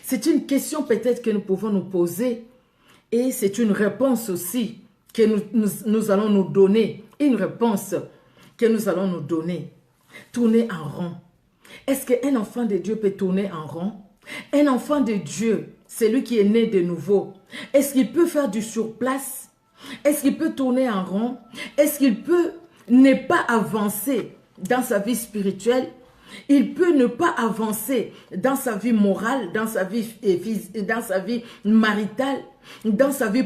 C'est une question peut-être que nous pouvons nous poser et c'est une réponse aussi que nous allons nous donner. Une réponse que nous allons nous donner. Tourner en rond. Est-ce qu'un enfant de Dieu peut tourner en rond? Un enfant de Dieu, c'est lui qui est né de nouveau. Est-ce qu'il peut faire du surplace? Est-ce qu'il peut tourner en rond? Est-ce qu'il peut ne pas avancer dans sa vie spirituelle? Il peut ne pas avancer dans sa vie morale, dans sa vie maritale, dans sa vie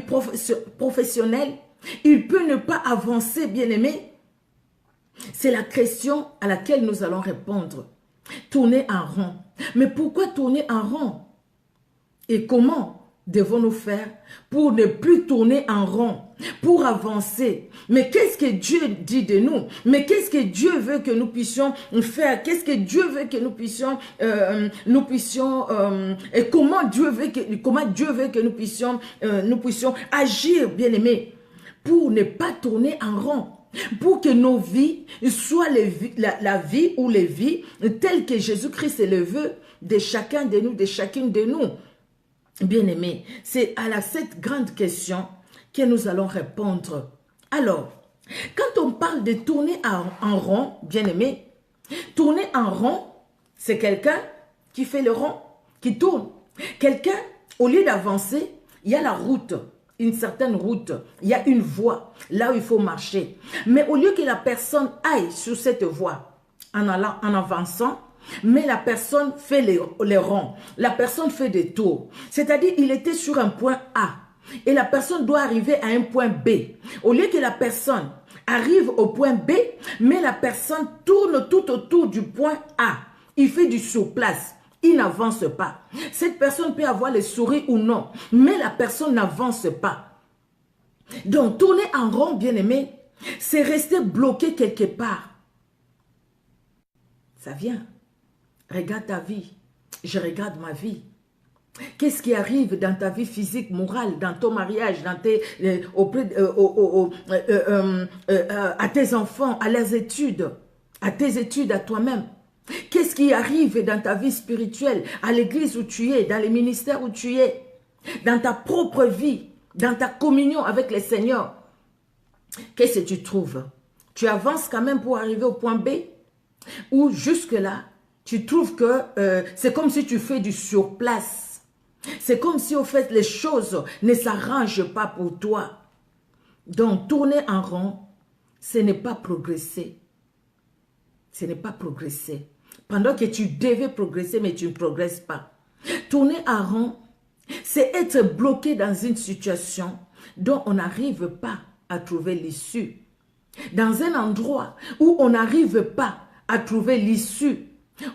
professionnelle. Il peut ne pas avancer, bien-aimé. C'est la question à laquelle nous allons répondre. Tourner en rond. Mais pourquoi tourner en rond? Et comment devons-nous faire pour ne plus tourner en rond, pour avancer? Mais qu'est-ce que Dieu dit de nous? Mais qu'est-ce que Dieu veut que nous puissions faire? Qu'est-ce que Dieu veut que nous puissions, et comment Dieu veut que nous puissions agir, bien-aimés, pour ne pas tourner en rond? Pour que nos vies soient la vie ou les vies telles que Jésus-Christ le veut de chacun de nous, de chacune de nous. Bien-aimés, c'est à cette grande question que nous allons répondre. Alors, quand on parle de tourner en rond, bien-aimés, tourner en rond, c'est quelqu'un qui fait le rond, qui tourne. Quelqu'un, au lieu d'avancer, il y a la route. Une certaine route, il y a une voie là où il faut marcher. Mais au lieu que la personne aille sur cette voie en avançant, mais la personne fait les ronds, la personne fait des tours. C'est-à-dire, il était sur un point A et la personne doit arriver à un point B. Au lieu que la personne arrive au point B, mais la personne tourne tout autour du point A. Il fait du surplace. Il n'avance pas. Cette personne peut avoir le sourire ou non, mais la personne n'avance pas. Donc, tourner en rond, bien-aimé, c'est rester bloqué quelque part. Ça vient. Regarde ta vie. Je regarde ma vie. Qu'est-ce qui arrive dans ta vie physique, morale, dans ton mariage, dans à tes enfants, à leurs études, à tes études, à toi-même? Qu'est-ce qui arrive dans ta vie spirituelle, à l'église où tu es, dans les ministères où tu es, dans ta propre vie, dans ta communion avec le Seigneur? Qu'est-ce que tu trouves? Tu avances quand même pour arriver au point B? Ou jusque-là, tu trouves que c'est comme si tu fais du surplace. C'est comme si au fait les choses ne s'arrangent pas pour toi. Donc tourner en rond, ce n'est pas progresser. Ce n'est pas progresser. Pendant que tu devais progresser, mais tu ne progresses pas. Tourner en rond, c'est être bloqué dans une situation dont on n'arrive pas à trouver l'issue. Dans un endroit où on n'arrive pas à trouver l'issue.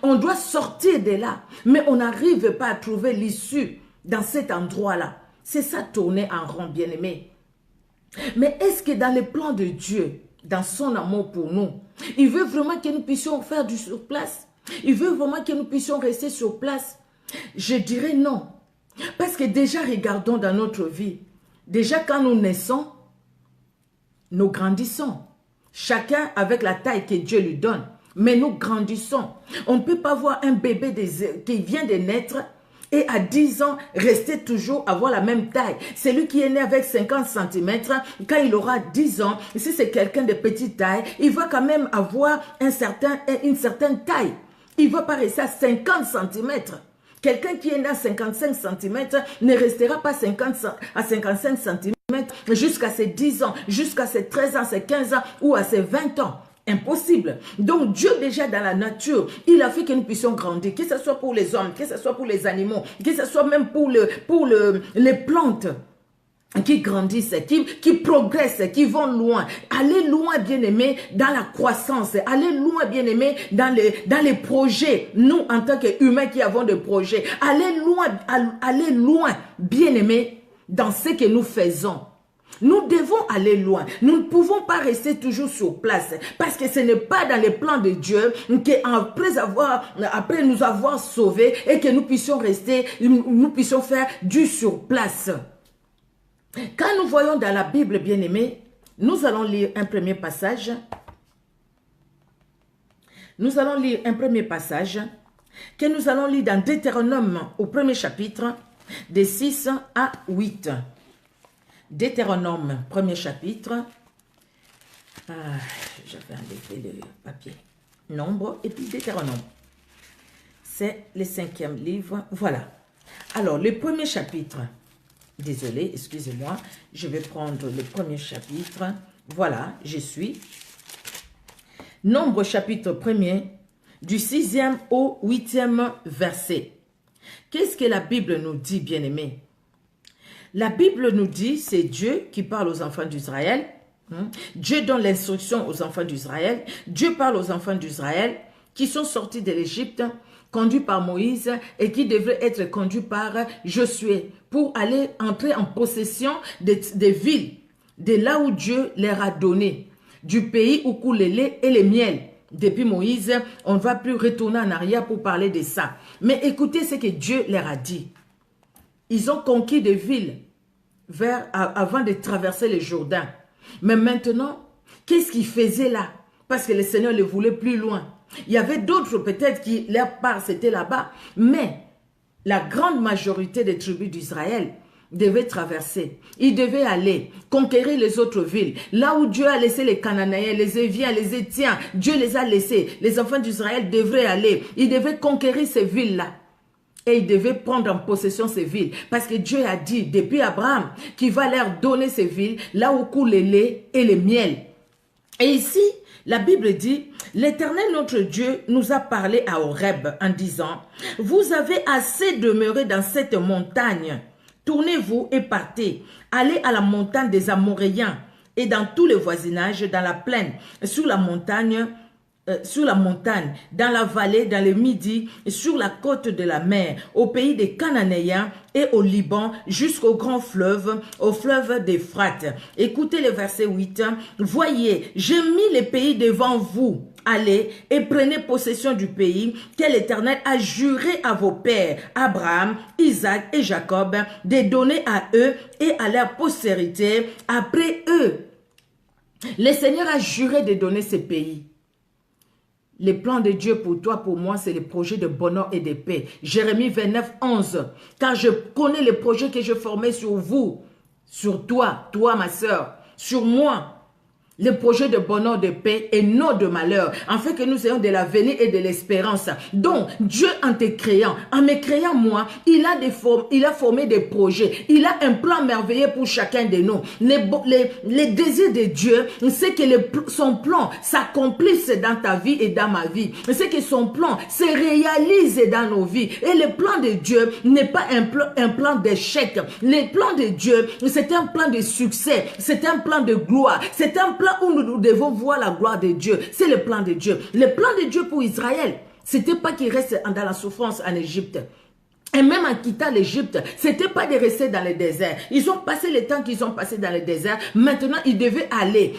On doit sortir de là, mais on n'arrive pas à trouver l'issue dans cet endroit-là. C'est ça, tourner en rond, bien-aimé. Mais est-ce que dans les plans de Dieu, dans son amour pour nous, il veut vraiment que nous puissions faire du surplace? Il veut vraiment que nous puissions rester sur place? Je dirais non. Parce que déjà, regardons dans notre vie. Déjà, quand nous naissons, nous grandissons. Chacun avec la taille que Dieu lui donne. Mais nous grandissons. On ne peut pas voir un bébé qui vient de naître et à 10 ans, rester toujours avoir la même taille. Celui qui est né avec 50 cm, quand il aura 10 ans, si c'est quelqu'un de petite taille, il va quand même avoir une certaine taille. Il ne va pas rester à 50 cm. Quelqu'un qui est né à 55 cm ne restera pas à 55 cm jusqu'à ses 10 ans, jusqu'à ses 13 ans, ses 15 ans ou à ses 20 ans. Impossible. Donc Dieu déjà dans la nature, il a fait que nous puissions grandir, que ce soit pour les hommes, que ce soit pour les animaux, que ce soit même pour les plantes qui grandissent, qui progressent, qui vont loin. Aller loin, bien-aimé, dans la croissance. Aller loin, bien-aimé, dans les projets. Nous, en tant qu'humains qui avons des projets. Aller loin, bien-aimé, dans ce que nous faisons. Nous devons aller loin. Nous ne pouvons pas rester toujours sur place. Parce que ce n'est pas dans les plans de Dieu qu'après nous avoir sauvés et que nous puissions rester, nous puissions faire du sur place. Quand nous voyons dans la Bible, bien-aimés, nous allons lire un premier passage. Nous allons lire un premier passage que nous allons lire dans Deutéronome au premier chapitre, des 6 à 8. Deutéronome, premier chapitre. J'avais enlevé le papier. Nombre et puis Deutéronome. C'est le 5e livre. Voilà. Alors, le premier chapitre. Désolé, excusez-moi. Je vais prendre le premier chapitre. Voilà, je suis. Nombre chapitre 1er, du 6e au 8e verset. Qu'est-ce que la Bible nous dit, bien-aimés? La Bible nous dit, c'est Dieu qui parle aux enfants d'Israël. Dieu donne l'instruction aux enfants d'Israël. Dieu parle aux enfants d'Israël qui sont sortis de l'Égypte, conduits par Moïse et qui devraient être conduits par Josué pour aller entrer en possession des villes, de là où Dieu leur a donné, du pays où coule le lait et le miel. Depuis Moïse, on ne va plus retourner en arrière pour parler de ça. Mais écoutez ce que Dieu leur a dit. Ils ont conquis des villes avant de traverser le Jourdain. Mais maintenant, qu'est-ce qu'ils faisaient là? Parce que le Seigneur les voulait plus loin. Il y avait d'autres peut-être qui, leur part, c'était là-bas. Mais la grande majorité des tribus d'Israël devaient traverser. Ils devaient aller conquérir les autres villes. Là où Dieu a laissé les Cananéens, les Éviens, les Étiens, Dieu les a laissés. Les enfants d'Israël devraient aller. Ils devaient conquérir ces villes-là. Et ils devaient prendre en possession ces villes. Parce que Dieu a dit, depuis Abraham, qu'il va leur donner ces villes, là où coule le lait et le miel. Et ici, la Bible dit, l'Éternel notre Dieu nous a parlé à Horeb en disant, « Vous avez assez demeuré dans cette montagne. Tournez-vous et partez. Allez à la montagne des Amoréens et dans tous les voisinages, dans la plaine, sur la montagne, dans la vallée, dans le midi, sur la côte de la mer, au pays des Cananéens et au Liban, jusqu'au grand fleuve, au fleuve d'Euphrate. » Écoutez le verset 8. « Voyez, j'ai mis les pays devant vous. Allez et prenez possession du pays que l'Éternel a juré à vos pères, Abraham, Isaac et Jacob, de donner à eux et à leur postérité après eux. » Le Seigneur a juré de donner ces pays. Les plans de Dieu pour toi, pour moi, c'est le projet de bonheur et de paix. Jérémie 29, 11. Car je connais les projets que je formais sur vous, sur toi, ma soeur, sur moi. Le projet de bonheur, de paix et non de malheur, afin que nous ayons de l'avenir et de l'espérance. Donc, Dieu en te créant, en me créant moi, il a formé des projets. Il a un plan merveilleux pour chacun de nous. Les désirs de Dieu, c'est que son plan s'accomplisse dans ta vie et dans ma vie. C'est que son plan se réalise dans nos vies. Et le plan de Dieu n'est pas un plan d'échec. Le plan de Dieu, c'est un plan de succès. C'est un plan de gloire. C'est un plan où nous devons voir la gloire de Dieu. C'est le plan de Dieu. Le plan de Dieu pour Israël, c'était pas qu'il reste dans la souffrance en Égypte. Et même en quittant l'Égypte, c'était pas de rester dans le désert. Ils ont passé le temps qu'ils ont passé dans le désert. Maintenant, ils devaient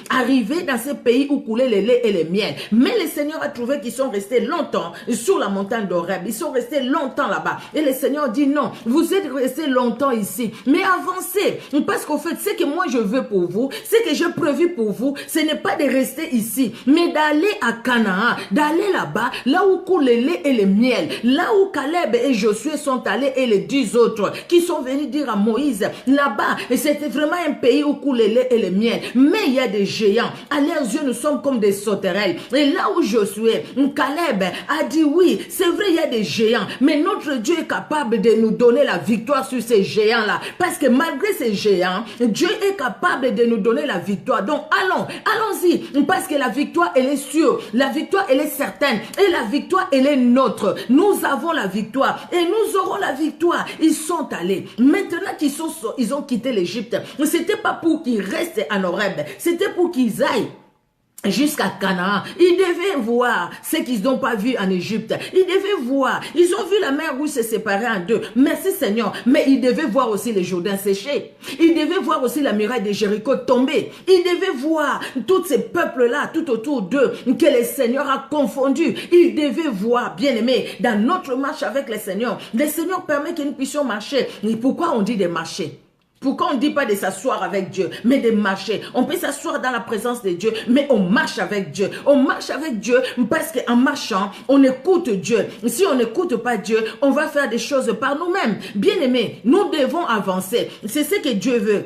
arriver dans ces pays où coulait le lait et le miel. Mais le Seigneur a trouvé qu'ils sont restés longtemps sur la montagne d'Horeb. Ils sont restés longtemps là-bas. Et le Seigneur dit non, vous êtes restés longtemps ici. Mais avancez. Parce qu'au fait, ce que moi je veux pour vous, ce que j'ai prévu pour vous, ce n'est pas de rester ici, mais d'aller à Canaan, d'aller là-bas, là où coule le lait et le miel, là où Caleb et Josué sont allés et les 10 autres qui sont venus dire à Moïse, là-bas, et c'était vraiment un pays où coule le lait et le miel, mais il y a des géants. À leurs yeux, nous sommes comme des sauterelles. Et là où Josué, Caleb a dit oui, c'est vrai, il y a des géants, mais notre Dieu est capable de nous donner la victoire sur ces géants-là. Parce que malgré ces géants, Dieu est capable de nous donner la victoire. Donc allons-y, parce que la victoire, elle est sûre. La victoire, elle est certaine. Et la victoire, elle est nôtre. Nous avons la victoire. Et nous aurons la victoire. Ils sont allés. Maintenant qu'ils ont quitté l'Égypte, c'était pas pour qu'ils restent en Horeb. C'était pour qu'ils aillent jusqu'à Canaan. Ils devaient voir ce qu'ils n'ont pas vu en Égypte. Ils devaient voir. Ils ont vu la mer Rouge se séparer en deux. Merci Seigneur. Mais ils devaient voir aussi le Jourdain séché. Ils devaient voir aussi la muraille de Jéricho tomber. Ils devaient voir tous ces peuples-là tout autour d'eux que le Seigneur a confondus. Ils devaient voir, bien aimés, dans notre marche avec le Seigneur permet que nous puissions marcher. Mais pourquoi on dit de marcher? Pourquoi on ne dit pas de s'asseoir avec Dieu, mais de marcher? On peut s'asseoir dans la présence de Dieu, mais on marche avec Dieu. On marche avec Dieu parce qu'en marchant, on écoute Dieu. Si on n'écoute pas Dieu, on va faire des choses par nous-mêmes. Bien-aimés, nous devons avancer. C'est ce que Dieu veut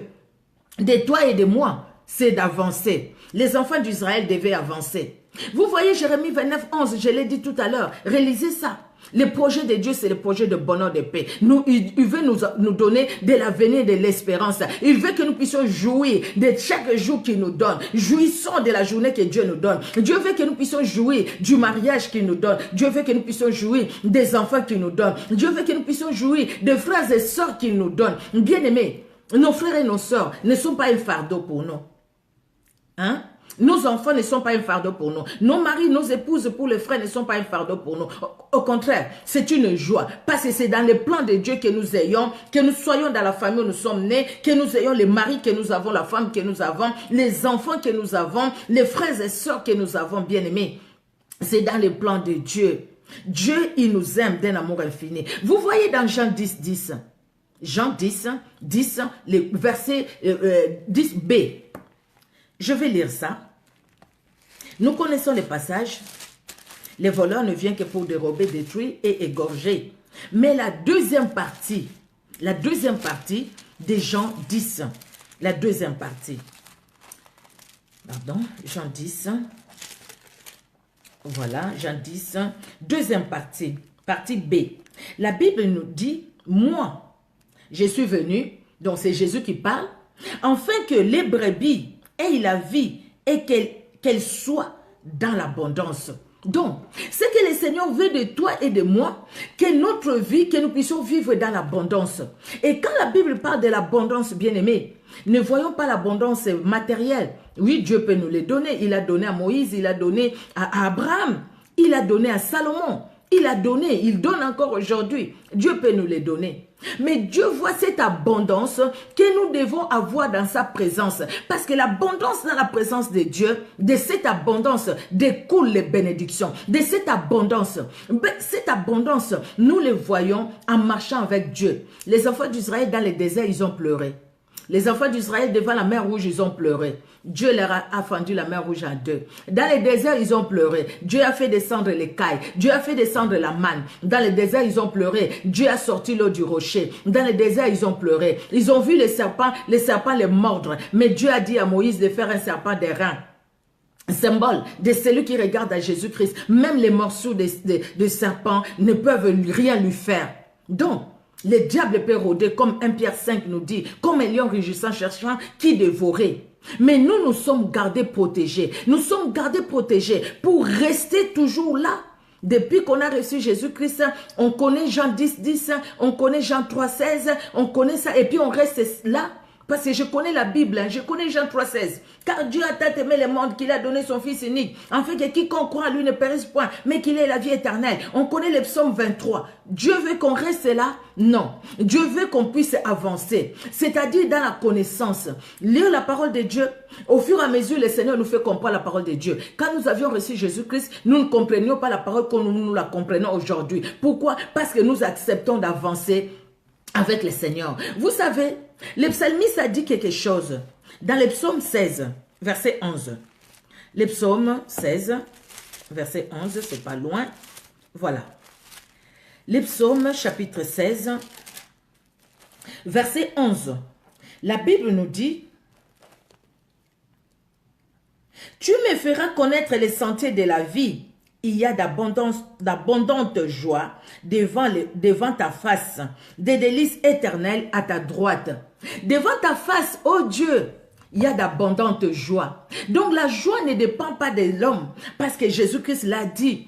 de toi et de moi, c'est d'avancer. Les enfants d'Israël devaient avancer. Vous voyez Jérémie 29, 11, je l'ai dit tout à l'heure, réalisez ça. Le projet de Dieu, c'est le projet de bonheur, de paix. Il veut nous donner de l'avenir, de l'espérance. Il veut que nous puissions jouir de chaque jour qu'il nous donne. Jouissons de la journée que Dieu nous donne. Dieu veut que nous puissions jouir du mariage qu'il nous donne. Dieu veut que nous puissions jouir des enfants qu'il nous donne. Dieu veut que nous puissions jouir des frères et sœurs qu'il nous donne. Bien-aimés, nos frères et nos sœurs ne sont pas un fardeau pour nous. Hein? Nos enfants ne sont pas un fardeau pour nous. Nos maris, nos épouses pour les frères ne sont pas un fardeau pour nous. Au contraire, c'est une joie. Parce que c'est dans le plan de Dieu que nous ayons, que nous soyons dans la famille où nous sommes nés, que nous ayons les maris que nous avons, la femme que nous avons, les enfants que nous avons, les frères et sœurs que nous avons, bien aimés. C'est dans le plan de Dieu. Dieu, il nous aime d'un amour infini. Vous voyez dans Jean 10, 10. Jean 10, 10, le verset 10b. Je vais lire ça. Nous connaissons le passage. Les voleurs ne viennent que pour dérober, détruire et égorger. Mais la deuxième partie de Jean 10, la deuxième partie. Pardon, Jean 10. Voilà, Jean 10, deuxième partie, partie B. La Bible nous dit, moi, je suis venu, donc c'est Jésus qui parle, afin que les brebis aient la vie et qu'elles soient dans l'abondance. Donc, ce que le Seigneur veut de toi et de moi, que notre vie, que nous puissions vivre dans l'abondance. Et quand la Bible parle de l'abondance, bien-aimés, ne voyons pas l'abondance matérielle. Oui, Dieu peut nous les donner. Il a donné à Moïse, il a donné à Abraham, il a donné à Salomon. Il a donné, il donne encore aujourd'hui. Dieu peut nous les donner. Mais Dieu voit cette abondance que nous devons avoir dans sa présence. Parce que l'abondance dans la présence de Dieu, de cette abondance découlent les bénédictions. De cette abondance, nous les voyons en marchant avec Dieu. Les enfants d'Israël dans le désert, ils ont pleuré. Les enfants d'Israël devant la mer rouge, ils ont pleuré. Dieu leur a fendu la mer rouge en deux. Dans le désert, ils ont pleuré. Dieu a fait descendre les cailles. Dieu a fait descendre la manne. Dans le désert, ils ont pleuré. Dieu a sorti l'eau du rocher. Dans le désert, ils ont pleuré. Ils ont vu les serpents les mordre. Mais Dieu a dit à Moïse de faire un serpent d'airain. Symbole de celui qui regarde à Jésus-Christ. Même les morceaux de serpents ne peuvent rien lui faire. Donc, le diable peut rôder, comme 1 Pierre 5 nous dit, comme un lion rugissant cherchant qui dévorer. Mais nous, nous sommes gardés protégés. Nous sommes gardés protégés pour rester toujours là. Depuis qu'on a reçu Jésus-Christ, on connaît Jean 10, 10, on connaît Jean 3, 16, on connaît ça et puis on reste là. Parce que je connais la Bible, je connais Jean 3, 16. Car Dieu a tant aimé le monde qu'il a donné son Fils unique, afin que quiconque croit à lui ne périsse point, mais qu'il ait la vie éternelle. On connaît le psaume 23. Dieu veut qu'on reste là? Non. Dieu veut qu'on puisse avancer. C'est-à-dire dans la connaissance. Lire la parole de Dieu. Au fur et à mesure, le Seigneur nous fait comprendre la parole de Dieu. Quand nous avions reçu Jésus-Christ, nous ne comprenions pas la parole comme nous la comprenons aujourd'hui. Pourquoi? Parce que nous acceptons d'avancer avec le Seigneur. Vous savez, le psalmiste a dit quelque chose dans le psaume 16, verset 11. Le psaume 16, verset 11, c'est pas loin. Voilà. Le psaume chapitre 16, verset 11. La Bible nous dit, « Tu me feras connaître les sentiers de la vie. Il y a d'abondante joie devant ta face, des délices éternelles à ta droite. » Devant ta face, oh Dieu, il y a d'abondante joie. Donc la joie ne dépend pas de l'homme. Parce que Jésus-Christ l'a dit,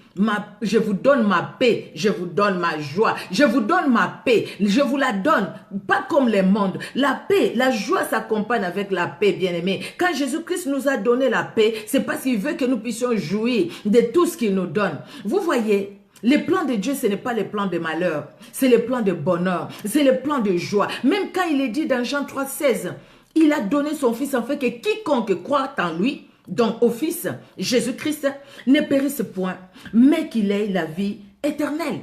je vous donne ma paix, je vous donne ma joie, je vous donne ma paix, je vous la donne, pas comme le monde. La paix, la joie s'accompagne avec la paix, bien-aimés. Quand Jésus-Christ nous a donné la paix, c'est parce qu'il veut que nous puissions jouir de tout ce qu'il nous donne. Vous voyez, les plans de Dieu, ce n'est pas les plans de malheur, c'est les plans de bonheur, c'est les plans de joie. Même quand il est dit dans Jean 3, 16, il a donné son Fils afin que quiconque croit en lui, donc au Fils, Jésus-Christ, ne périsse point, mais qu'il ait la vie éternelle.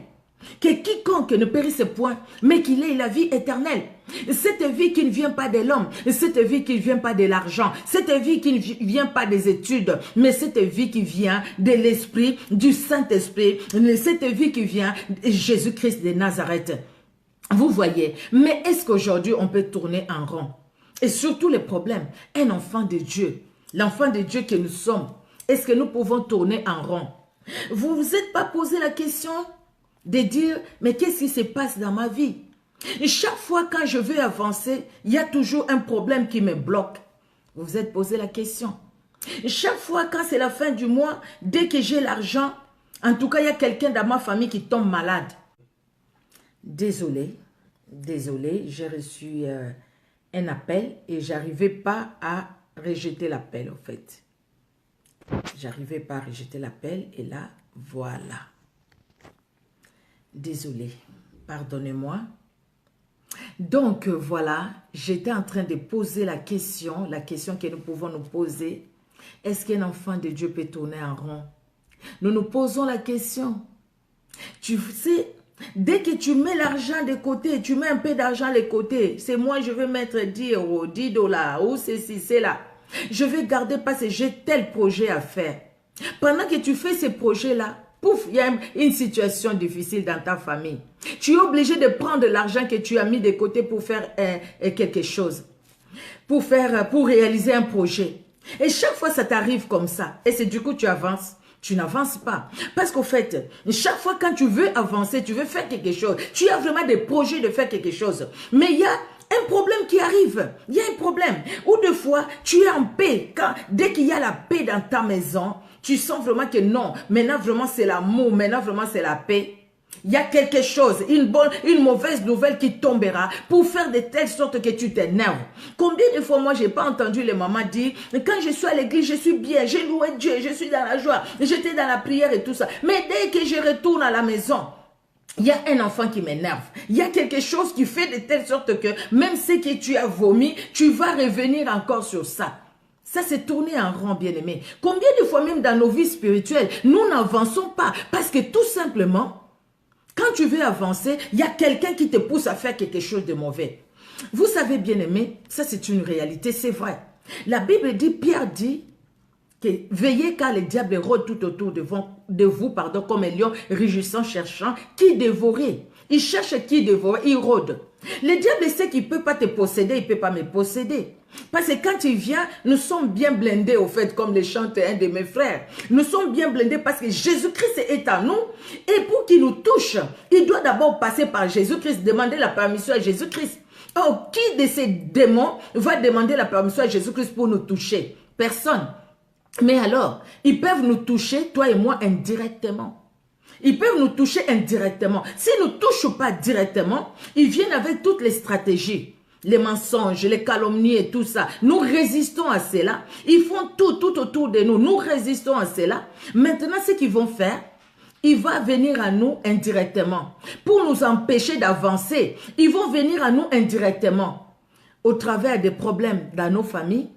Que quiconque ne périsse point, mais qu'il ait la vie éternelle. Cette vie qui ne vient pas de l'homme, cette vie qui ne vient pas de l'argent, cette vie qui ne vient pas des études, mais cette vie qui vient de l'Esprit, du Saint-Esprit, cette vie qui vient de Jésus-Christ de Nazareth. Vous voyez, mais est-ce qu'aujourd'hui on peut tourner en rond? Et surtout les problèmes, un enfant de Dieu, l'enfant de Dieu que nous sommes, est-ce que nous pouvons tourner en rond? Vous ne vous êtes pas posé la question de dire, mais qu'est-ce qui se passe dans ma vie? Et chaque fois quand je veux avancer, il y a toujours un problème qui me bloque. Vous vous êtes posé la question. Et chaque fois quand c'est la fin du mois, dès que j'ai l'argent, en tout cas, il y a quelqu'un dans ma famille qui tombe malade. Désolé, j'ai reçu un appel et j'arrivais pas à rejeter l'appel en fait. J'arrivais pas à rejeter l'appel et là, voilà. Désolé, pardonnez-moi. Donc voilà, j'étais en train de poser la question que nous pouvons nous poser. Est-ce qu'un enfant de Dieu peut tourner en rond? Nous nous posons la question. Tu sais, dès que tu mets l'argent de côté, tu mets un peu d'argent de côté, c'est moi je vais mettre 10 euros, 10 dollars, ou ceci, c'est là. Je vais garder parce que j'ai tel projet à faire. Pendant que tu fais ces projets-là, pouf, il y a une situation difficile dans ta famille. Tu es obligé de prendre l'argent que tu as mis de côté pour faire quelque chose. Pour réaliser un projet. Et chaque fois, ça t'arrive comme ça. Et c'est du coup, tu avances. Tu n'avances pas. Parce qu'au fait, chaque fois quand tu veux avancer, tu veux faire quelque chose, tu as vraiment des projets de faire quelque chose. Mais il y a un problème qui arrive. Il y a un problème. Ou deux fois, tu es en paix. Dès qu'il y a la paix dans ta maison, tu sens vraiment que non, maintenant vraiment c'est l'amour, maintenant vraiment c'est la paix. Il y a quelque chose, une mauvaise nouvelle qui tombera pour faire de telle sorte que tu t'énerves. Combien de fois moi j'ai pas entendu les mamans dire, quand je suis à l'église je suis bien, j'ai loué Dieu, je suis dans la joie, j'étais dans la prière et tout ça. Mais dès que je retourne à la maison, il y a un enfant qui m'énerve. Il y a quelque chose qui fait de telle sorte que même ce que tu as vomi, tu vas revenir encore sur ça. Ça, c'est tourner en rond, bien-aimé. Combien de fois même dans nos vies spirituelles, nous n'avançons pas parce que tout simplement, quand tu veux avancer, il y a quelqu'un qui te pousse à faire quelque chose de mauvais. Vous savez, bien-aimé, ça c'est une réalité, c'est vrai. La Bible dit, Pierre dit, que veillez car le diable rôde tout autour de vous, comme un lion rugissant, cherchant qui dévorer. Il cherche qui dévorer, il rôde. Le diable sait qu'il ne peut pas te posséder, il ne peut pas me posséder. Parce que quand il vient, nous sommes bien blindés au fait, comme le chante un de mes frères. Nous sommes bien blindés parce que Jésus-Christ est en nous. Et pour qu'il nous touche, il doit d'abord passer par Jésus-Christ, demander la permission à Jésus-Christ. Or, qui de ces démons va demander la permission à Jésus-Christ pour nous toucher? Personne. Mais alors, ils peuvent nous toucher, toi et moi, indirectement. Ils peuvent nous toucher indirectement. S'ils ne nous touchent pas directement, ils viennent avec toutes les stratégies. Les mensonges, les calomnies et tout ça. Nous résistons à cela. Ils font tout autour de nous. Nous résistons à cela. Maintenant, ce qu'ils vont faire, ils vont venir à nous indirectement. Pour nous empêcher d'avancer, ils vont venir à nous indirectement. Au travers des problèmes dans nos familles,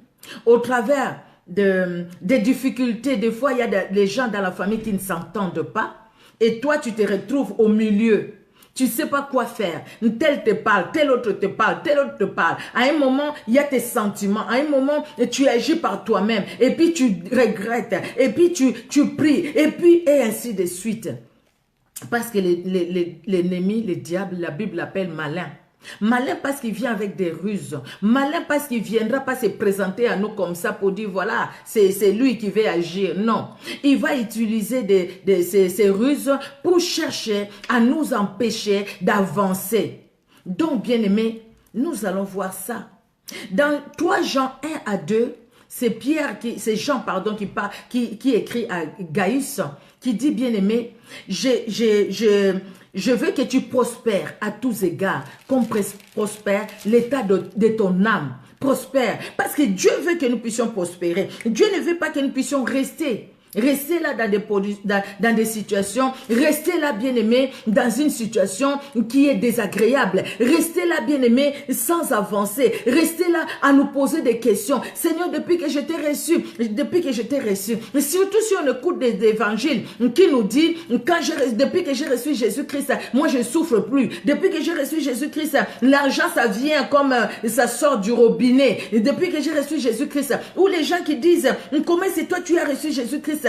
au travers des difficultés. Des fois, il y a des gens dans la famille qui ne s'entendent pas. Et toi, tu te retrouves au milieu. Tu ne sais pas quoi faire. Tel te parle, tel autre te parle, tel autre te parle. À un moment, il y a tes sentiments. À un moment, tu agis par toi-même. Et puis, tu regrettes. Et puis, tu pries. Et puis, et ainsi de suite. Parce que l'ennemi, le diable, la Bible l'appelle malin. Malin parce qu'il vient avec des ruses. Malin parce qu'il viendra pas se présenter à nous comme ça pour dire voilà, c'est lui qui va agir. Non, il va utiliser ces ruses pour chercher à nous empêcher d'avancer. Donc bien aimé, nous allons voir ça. Dans 3 Jean 1 à 2, c'est Jean qui écrit à Gaius, qui dit bien aimé, je veux que tu prospères à tous égards, comme prospère l'état de ton âme. Prospère. Parce que Dieu veut que nous puissions prospérer. Dieu ne veut pas que nous puissions rester Restez là dans des situations, restez là bien-aimé dans une situation qui est désagréable. Restez là bien-aimé sans avancer. Restez là à nous poser des questions. Seigneur, depuis que je t'ai reçu, surtout si on écoute des évangiles qui nous dit, depuis que j'ai reçu Jésus-Christ, moi je souffre plus. Depuis que j'ai reçu Jésus-Christ, l'argent ça vient comme ça sort du robinet. Depuis que j'ai reçu Jésus-Christ, ou les gens qui disent, comment c'est toi tu as reçu Jésus-Christ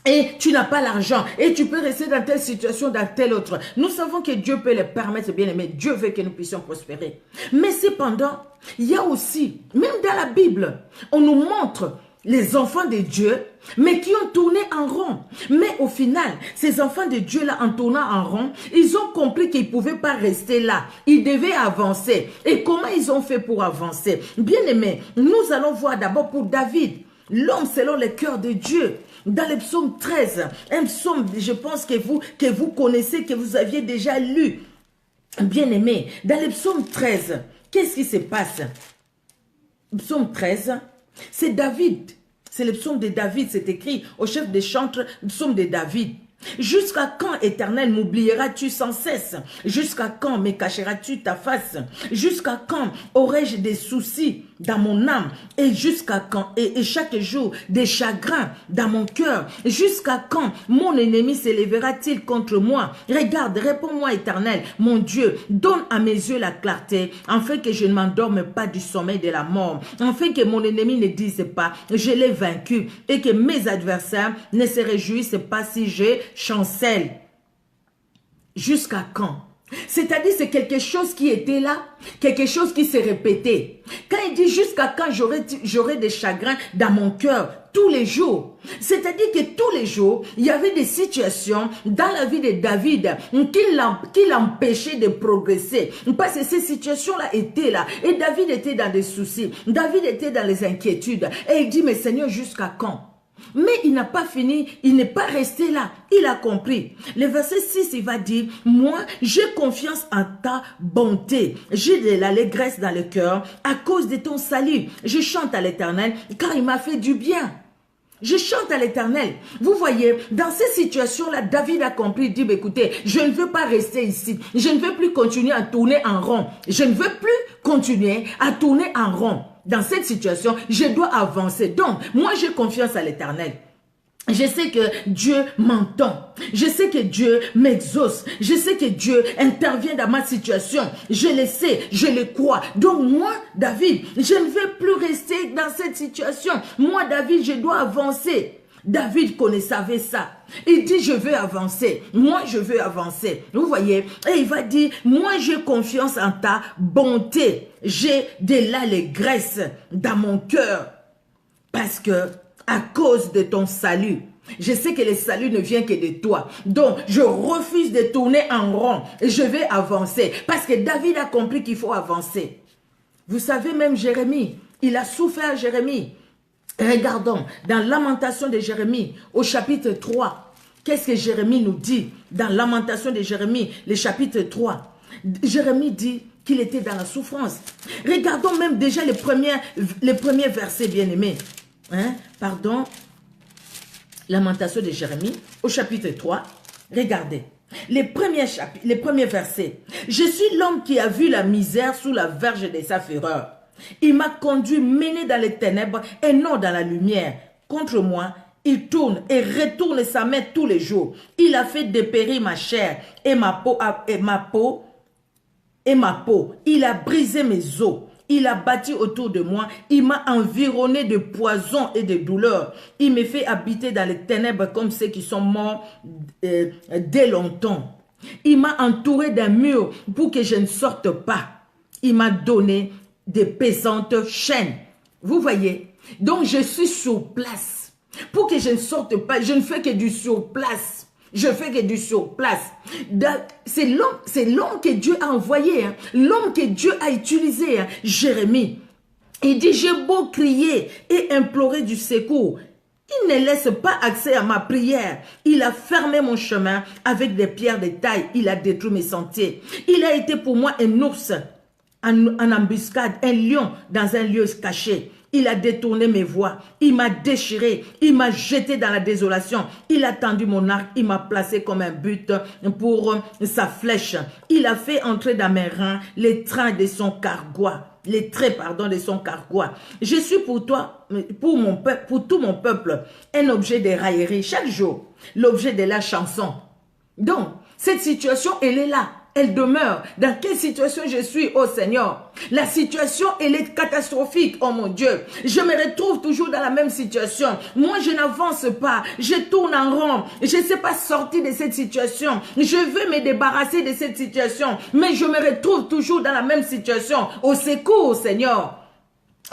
et tu n'as pas l'argent et tu peux rester dans telle situation, dans telle autre. Nous savons que Dieu peut le permettre, bien aimé. Dieu veut que nous puissions prospérer. Mais cependant, il y a aussi, même dans la Bible, on nous montre les enfants de Dieu, mais qui ont tourné en rond. Mais au final, ces enfants de Dieu-là, en tournant en rond, ils ont compris qu'ils ne pouvaient pas rester là. Ils devaient avancer. Et comment ils ont fait pour avancer? Bien aimé, nous allons voir d'abord pour David, l'homme selon le cœur de Dieu. Dans le psaume 13, un psaume, je pense que vous connaissez, que vous aviez déjà lu. Bien aimé, dans le psaume 13, qu'est-ce qui se passe? Psaume 13, c'est David. C'est le psaume de David, c'est écrit au chef des chantres, psaume de David. Jusqu'à quand, Éternel, m'oublieras-tu sans cesse? Jusqu'à quand me cacheras-tu ta face? Jusqu'à quand aurai-je des soucis dans mon âme? Et jusqu'à quand, et chaque jour, des chagrins dans mon cœur? Jusqu'à quand mon ennemi s'élèvera-t-il contre moi? Regarde, réponds-moi, Éternel, mon Dieu, donne à mes yeux la clarté, afin que je ne m'endorme pas du sommeil de la mort, afin que mon ennemi ne dise pas, je l'ai vaincu, et que mes adversaires ne se réjouissent pas si je chancelle. Jusqu'à quand? C'est-à-dire c'est quelque chose qui était là, quelque chose qui s'est répété. Quand il dit jusqu'à quand j'aurai des chagrins dans mon cœur tous les jours. C'est-à-dire que tous les jours, il y avait des situations dans la vie de David qui l'empêchaient de progresser. Parce que ces situations-là étaient là. Et David était dans des soucis. David était dans les inquiétudes. Et il dit, mais Seigneur, jusqu'à quand? Mais il n'a pas fini, il n'est pas resté là, il a compris. Le verset 6, il va dire, moi, j'ai confiance en ta bonté, j'ai de l'allégresse dans le cœur à cause de ton salut. Je chante à l'Éternel car il m'a fait du bien. Je chante à l'Éternel. Vous voyez, dans ces situations-là, David a compris, il dit, écoutez, je ne veux pas rester ici. Je ne veux plus continuer à tourner en rond. Je ne veux plus continuer à tourner en rond. Dans cette situation, je dois avancer. Donc, moi, j'ai confiance à l'Éternel. Je sais que Dieu m'entend. Je sais que Dieu m'exauce. Je sais que Dieu intervient dans ma situation. Je le sais, je le crois. Donc moi, David, je ne veux plus rester dans cette situation. Moi, David, je dois avancer. David savait ça. Il dit, je veux avancer. Moi, je veux avancer. Vous voyez? Et il va dire, moi, j'ai confiance en ta bonté. J'ai de l'allégresse dans mon cœur. Parce que, à cause de ton salut, je sais que le salut ne vient que de toi. Donc, je refuse de tourner en rond. Et je vais avancer. Parce que David a compris qu'il faut avancer. Vous savez, même Jérémie, il a souffert, Jérémie. Regardons, dans Lamentation de Jérémie, au chapitre 3, qu'est-ce que Jérémie nous dit dans Lamentation de Jérémie, le chapitre 3? Jérémie dit qu'il était dans la souffrance. Regardons même déjà les premiers versets, bien-aimés. Pardon, Lamentation de Jérémie, au chapitre 3, regardez. Les premiers versets. Je suis l'homme qui a vu la misère sous la verge de sa fureur. Il m'a conduit, mené dans les ténèbres et non dans la lumière. Contre moi, il tourne et retourne sa main tous les jours. Il a fait dépérir ma chair et ma peau. Il a brisé mes os. Il a bâti autour de moi. Il m'a environné de poison et de douleur. Il me fait habiter dans les ténèbres comme ceux qui sont morts dès longtemps. Il m'a entouré d'un mur pour que je ne sorte pas. Il m'a donné des pesantes chaînes. Vous voyez? Donc je suis sur place. Pour que je ne sorte pas, je ne fais que du sur place. Je fais que du sur place. C'est l'homme que Dieu a envoyé. L'homme que Dieu a utilisé. Jérémie. Il dit, j'ai beau crier et implorer du secours. Il ne laisse pas accès à ma prière. Il a fermé mon chemin avec des pierres de taille. Il a détruit mes sentiers. Il a été pour moi un ours en embuscade, un lion dans un lieu caché. Il a détourné mes voies. Il m'a déchiré. Il m'a jeté dans la désolation. Il a tendu mon arc. Il m'a placé comme un but pour sa flèche. Il a fait entrer dans mes reins les trains de son carquois. Les traits, pardon, de son carquois. Je suis pour toi, pour tout mon peuple, un objet de raillerie chaque jour. L'objet de la chanson. Donc, cette situation, elle est là. Elle demeure. Dans quelle situation je suis, oh Seigneur? La situation, elle est catastrophique, oh mon Dieu. Je me retrouve toujours dans la même situation. Moi, je n'avance pas. Je tourne en rond. Je ne sais pas sortir de cette situation. Je veux me débarrasser de cette situation. Mais je me retrouve toujours dans la même situation. Au secours, Seigneur.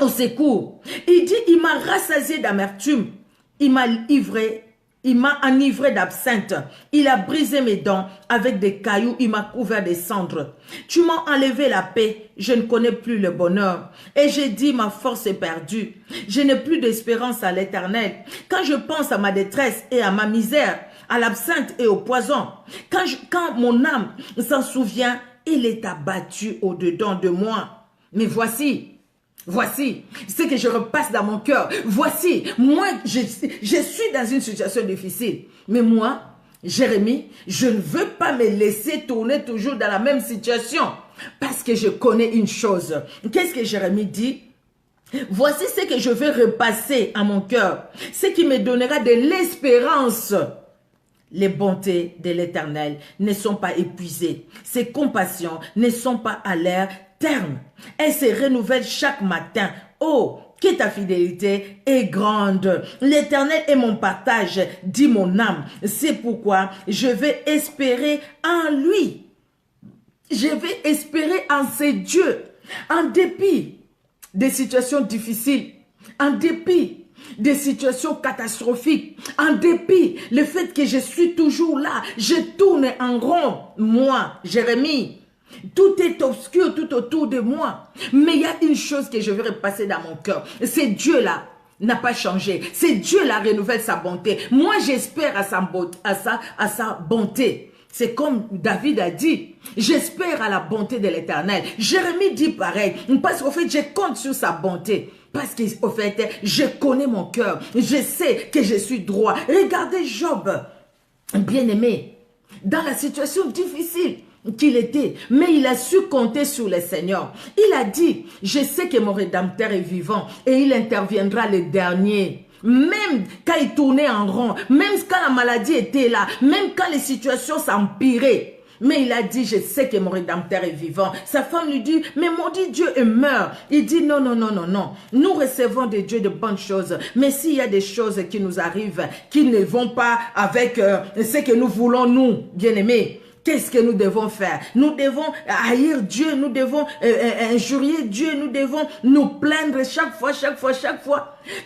Au secours. Il dit, il m'a rassasié d'amertume. Il m'a livré. Il m'a enivré d'absinthe. Il a brisé mes dents avec des cailloux. Il m'a couvert de cendres. Tu m'as enlevé la paix. Je ne connais plus le bonheur. Et j'ai dit, ma force est perdue. Je n'ai plus d'espérance à l'Éternel. Quand je pense à ma détresse et à ma misère, à l'absinthe et au poison, quand mon âme s'en souvient, il est abattu au-dedans de moi. Mais voici ce que je repasse dans mon cœur. Voici, moi, je suis dans une situation difficile. Mais moi, Jérémie, je ne veux pas me laisser tourner toujours dans la même situation. Parce que je connais une chose. Qu'est-ce que Jérémie dit? Voici ce que je vais repasser à mon cœur. Ce qui me donnera de l'espérance. Les bontés de l'Éternel ne sont pas épuisées. Ses compassions ne sont pas à l'air terme. Elle se renouvelle chaque matin. Oh, que ta fidélité est grande. L'Éternel est mon partage, dit mon âme. C'est pourquoi je vais espérer en lui. Je vais espérer en ces dieux. En dépit des situations difficiles, en dépit des situations catastrophiques, en dépit le fait que je suis toujours là, je tourne en rond, moi, Jérémie. Tout est obscur tout autour de moi. Mais il y a une chose que je veux repasser dans mon cœur. C'est Dieu-là n'a pas changé. C'est Dieu-là renouvelle sa bonté. Moi, j'espère à sa bonté. C'est comme David a dit, j'espère à la bonté de l'Éternel. Jérémie dit pareil, parce qu'au fait, je compte sur sa bonté. Parce qu'au fait, je connais mon cœur. Je sais que je suis droit. Regardez Job, bien-aimé, dans la situation difficile qu'il était, mais il a su compter sur le Seigneur. Il a dit, je sais que mon Rédempteur est vivant et il interviendra le dernier. Même quand il tournait en rond, même quand la maladie était là, même quand les situations s'empiraient. Mais il a dit, je sais que mon Rédempteur est vivant. Sa femme lui dit, mais maudit Dieu et meurt. Il dit, non, non, non, non, non. Nous recevons de Dieu de bonnes choses. Mais s'il y a des choses qui nous arrivent, qui ne vont pas avec ce que nous voulons, nous, bien-aimés, qu'est-ce que nous devons faire? Nous devons haïr Dieu, nous devons injurier Dieu, nous devons nous plaindre chaque fois.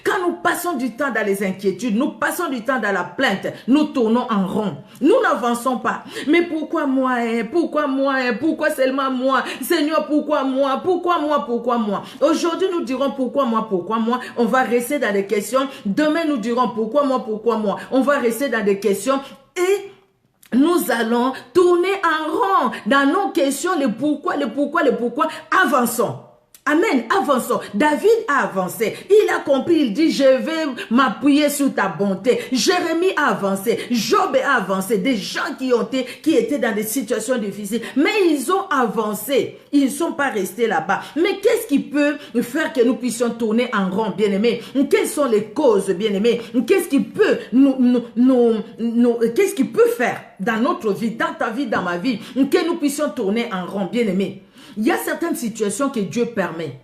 Quand nous passons du temps dans les inquiétudes, nous passons du temps dans la plainte, nous tournons en rond. Nous n'avançons pas. Mais pourquoi moi? Pourquoi moi? Pourquoi seulement moi? Seigneur, pourquoi moi? Pourquoi moi? Pourquoi moi? Aujourd'hui, nous dirons pourquoi moi? Pourquoi moi? On va rester dans des questions. Demain, nous dirons pourquoi moi? Pourquoi moi? On va rester dans des questions et nous allons tourner en rond dans nos questions, le pourquoi, avançons. Amen, avançons. David a avancé. Il a compris, il dit, je vais m'appuyer sur ta bonté. Jérémie a avancé. Job a avancé. Des gens qui étaient dans des situations difficiles. Mais ils ont avancé. Ils ne sont pas restés là-bas. Mais qu'est-ce qui peut faire que nous puissions tourner en rond, bien-aimés? Quelles sont les causes, bien-aimés? Qu'est-ce qui peut qu'est-ce qui peut faire dans notre vie, dans ta vie, dans ma vie, que nous puissions tourner en rond, bien-aimés? Il y a certaines situations que Dieu permet.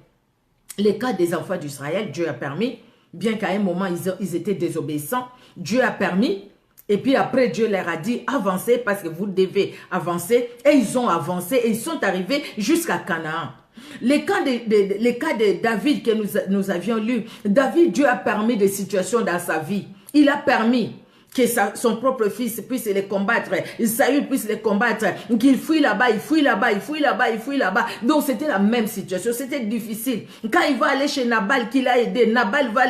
Les cas des enfants d'Israël, Dieu a permis, bien qu'à un moment, ils étaient désobéissants. Dieu a permis, et puis après, Dieu leur a dit, avancez parce que vous devez avancer. Et ils ont avancé et ils sont arrivés jusqu'à Canaan. Les cas de David que nous avions lus, David, Dieu a permis des situations dans sa vie. Il a permis que son propre fils puisse les combattre, Saül puisse les combattre, qu'il fuit là-bas, il fuit là-bas, il fuit là-bas, il fuit là-bas. Donc c'était la même situation, c'était difficile. Quand il va aller chez Nabal, qu'il a aidé, Nabal va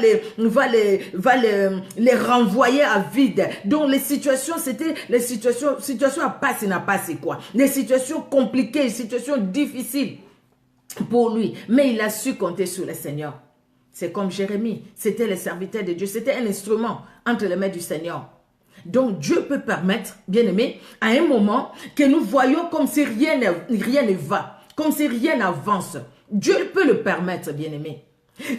les renvoyer à vide. Donc les situations, c'était les situations à passer, n'a passé quoi. Les situations compliquées, les situations difficiles pour lui. Mais il a su compter sur le Seigneur. C'est comme Jérémie, c'était le serviteur de Dieu, c'était un instrument entre les mains du Seigneur. Donc Dieu peut permettre, bien aimé, à un moment que nous voyons comme si rien ne va, comme si rien n'avance. Dieu peut le permettre, bien aimé.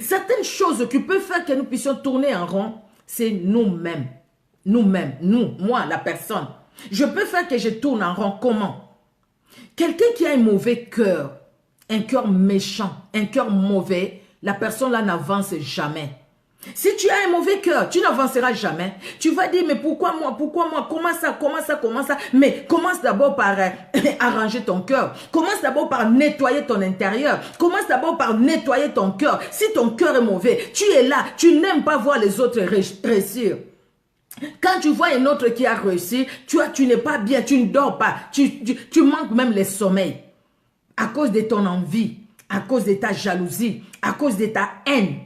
Certaines choses qui peuvent faire que nous puissions tourner en rond, c'est nous-mêmes. Nous-mêmes, nous, moi, la personne. Je peux faire que je tourne en rond. Comment? Quelqu'un qui a un mauvais cœur, un cœur méchant, un cœur mauvais, la personne là n'avance jamais. Si tu as un mauvais cœur, tu n'avanceras jamais. Tu vas dire, mais pourquoi moi, comment ça? Mais commence d'abord par arranger ton cœur. Commence d'abord par nettoyer ton intérieur. Commence d'abord par nettoyer ton cœur. Si ton cœur est mauvais, tu es là, tu n'aimes pas voir les autres réussir. Quand tu vois un autre qui a réussi, tu n'es pas bien, tu ne dors pas, tu manques même le sommeil. À cause de ton envie, à cause de ta jalousie, à cause de ta haine.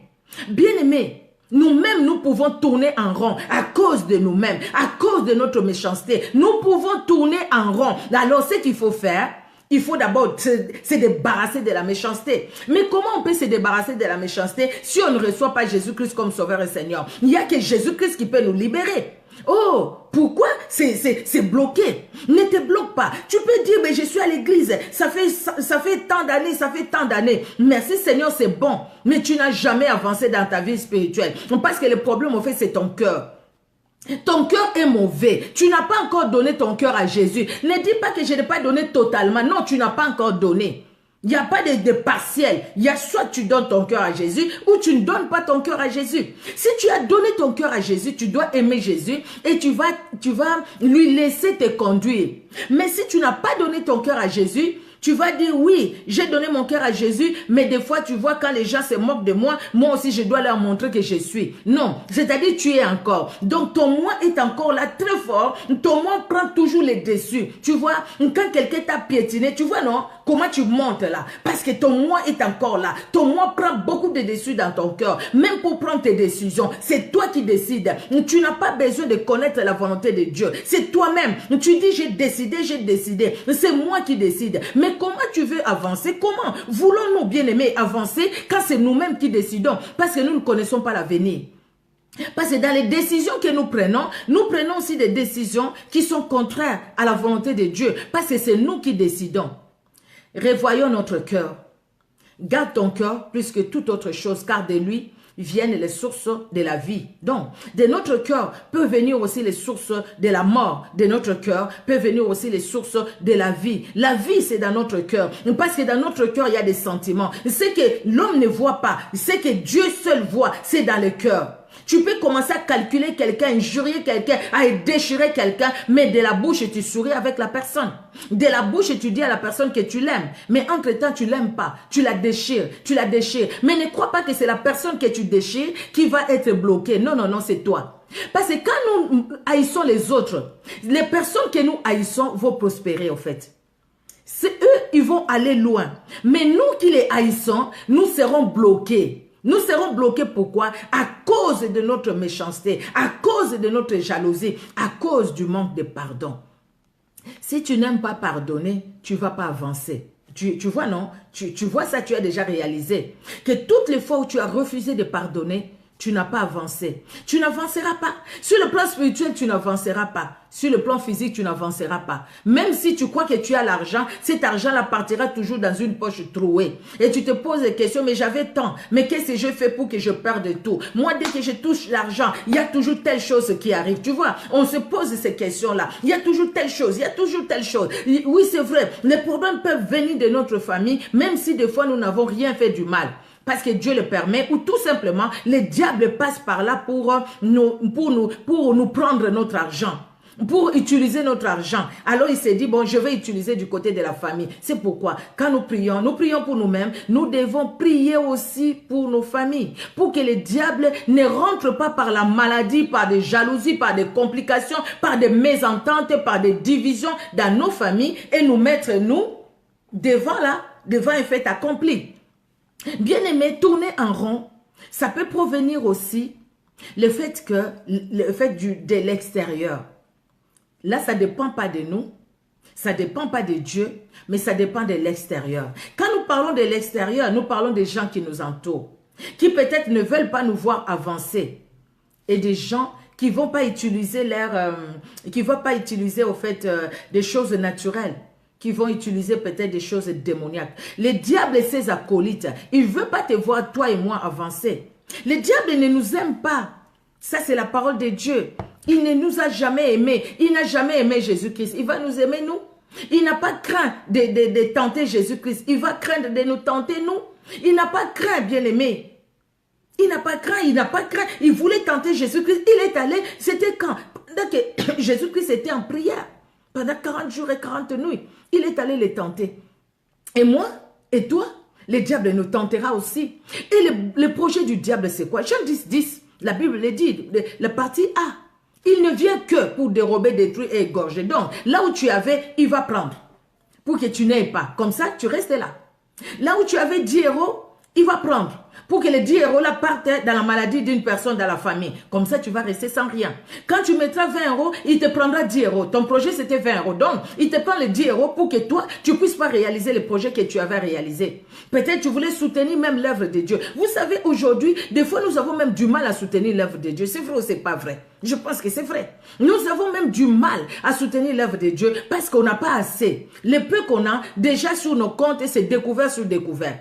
Bien-aimé, nous-mêmes, nous pouvons tourner en rond à cause de nous-mêmes, à cause de notre méchanceté. Nous pouvons tourner en rond. Alors, ce qu'il faut faire, il faut d'abord se débarrasser de la méchanceté. Mais comment on peut se débarrasser de la méchanceté si on ne reçoit pas Jésus-Christ comme Sauveur et Seigneur? Il n'y a que Jésus-Christ qui peut nous libérer. Oh, pourquoi c'est bloqué? Ne te bloque pas. Tu peux dire, mais je suis à l'église. Ça fait tant d'années. Merci Seigneur, c'est bon. Mais tu n'as jamais avancé dans ta vie spirituelle. Parce que le problème, en fait, c'est ton cœur. Ton cœur est mauvais. Tu n'as pas encore donné ton cœur à Jésus. Ne dis pas que je n'ai pas donné totalement. Non, tu n'as pas encore donné. Il n'y a pas de partiel. Il y a soit tu donnes ton cœur à Jésus ou tu ne donnes pas ton cœur à Jésus. Si tu as donné ton cœur à Jésus, tu dois aimer Jésus et tu vas lui laisser te conduire. Mais si tu n'as pas donné ton cœur à Jésus, tu vas dire, oui, j'ai donné mon cœur à Jésus, mais des fois, tu vois, quand les gens se moquent de moi, moi aussi, je dois leur montrer que je suis. Non, c'est-à-dire, tu es encore. Donc, ton moi est encore là, très fort. Ton moi prend toujours les dessus. Tu vois, quand quelqu'un t'a piétiné, tu vois, non? Comment tu montes là? Parce que ton moi est encore là. Ton moi prend beaucoup de dessus dans ton cœur. Même pour prendre tes décisions, c'est toi qui décides. Tu n'as pas besoin de connaître la volonté de Dieu. C'est toi-même. Tu dis, j'ai décidé. C'est moi qui décide. Mais comment tu veux avancer? Comment voulons-nous, bien-aimés, avancer quand c'est nous-mêmes qui décidons? Parce que nous ne connaissons pas l'avenir. Parce que dans les décisions que nous prenons aussi des décisions qui sont contraires à la volonté de Dieu. Parce que c'est nous qui décidons. Revoyons notre cœur. Garde ton cœur plus que toute autre chose, car de lui viennent les sources de la vie. Donc, de notre cœur peut venir aussi les sources de la mort. De notre cœur peut venir aussi les sources de la vie. La vie, c'est dans notre cœur. Parce que dans notre cœur, il y a des sentiments. Ce que l'homme ne voit pas, ce que Dieu seul voit, c'est dans le cœur. Tu peux commencer à calculer quelqu'un, injurier quelqu'un, à déchirer quelqu'un, mais de la bouche, tu souris avec la personne. De la bouche, tu dis à la personne que tu l'aimes. Mais entre-temps, tu ne l'aimes pas. Tu la déchires. Mais ne crois pas que c'est la personne que tu déchires qui va être bloquée. Non, c'est toi. Parce que quand nous haïssons les autres, les personnes que nous haïssons vont prospérer, en fait. C'est eux, ils vont aller loin. Mais nous qui les haïssons, nous serons bloqués. Nous serons bloqués, pourquoi? À cause de notre méchanceté, à cause de notre jalousie, à cause du manque de pardon. Si tu n'aimes pas pardonner, tu ne vas pas avancer. Tu vois, non? Tu vois ça, tu as déjà réalisé. Que toutes les fois où tu as refusé de pardonner, tu n'as pas avancé. Tu n'avanceras pas. Sur le plan spirituel, tu n'avanceras pas. Sur le plan physique, tu n'avanceras pas. Même si tu crois que tu as l'argent, cet argent-là partira toujours dans une poche trouée. Et tu te poses des questions, mais j'avais tant. Mais qu'est-ce que je fais pour que je perde tout? Moi, dès que je touche l'argent, il y a toujours telle chose qui arrive. Tu vois, on se pose ces questions-là. Il y a toujours telle chose, Oui, c'est vrai. Les problèmes peuvent venir de notre famille, même si des fois, nous n'avons rien fait du mal. Parce que Dieu le permet, ou tout simplement, le diable passe par là pour nous prendre notre argent, pour utiliser notre argent. Alors il s'est dit, bon, je vais utiliser du côté de la famille. C'est pourquoi, quand nous prions pour nous-mêmes, nous devons prier aussi pour nos familles, pour que le diable ne rentre pas par la maladie, par des jalousies, par des complications, par des mésententes, par des divisions dans nos familles, et nous mettre, nous, devant un fait accompli. Bien-aimé, tourner en rond, ça peut provenir aussi le fait de l'extérieur. Là, ça ne dépend pas de nous, ça ne dépend pas de Dieu, mais ça dépend de l'extérieur. Quand nous parlons de l'extérieur, nous parlons des gens qui nous entourent. qui peut-être ne veulent pas nous voir avancer. Et des gens qui ne vont pas utiliser au fait des choses naturelles, qui vont utiliser peut-être des choses démoniaques. Les diables et ses acolytes, ils ne veulent pas te voir, toi et moi, avancer. Les diables ne nous aiment pas. Ça, c'est la parole de Dieu. Il ne nous a jamais aimés. Il n'a jamais aimé Jésus-Christ. Il va nous aimer, nous. Il n'a pas craint de tenter Jésus-Christ. Il va craindre de nous tenter, nous. Il n'a pas craint, bien-aimé. Il n'a pas craint, il n'a pas craint. Il voulait tenter Jésus-Christ. Il est allé, c'était quand? Jésus-Christ était en prière. Pendant 40 jours et 40 nuits. Il est allé les tenter. Et moi, et toi, le diable nous tentera aussi. Et le projet du diable, c'est quoi? Jean 10, 10, la Bible le dit, la partie A. Il ne vient que pour dérober, détruire et égorger. Donc, là où tu avais, il va prendre. Pour que tu n'aies pas. Comme ça, tu restes là. Là où tu avais 10 euros, il va prendre. Pour que les 10 euros là partent dans la maladie d'une personne dans la famille. Comme ça, tu vas rester sans rien. Quand tu mettras 20 euros, il te prendra 10 euros. Ton projet, c'était 20 euros. Donc, il te prend les 10 euros pour que toi, tu ne puisses pas réaliser le projet que tu avais réalisé. Peut-être tu voulais soutenir même l'œuvre de Dieu. Vous savez, aujourd'hui, des fois, nous avons même du mal à soutenir l'œuvre de Dieu. C'est vrai ou c'est pas vrai? Je pense que c'est vrai. Nous avons même du mal à soutenir l'œuvre de Dieu parce qu'on n'a pas assez. Le peu qu'on a, déjà sur nos comptes, c'est découvert sur découvert.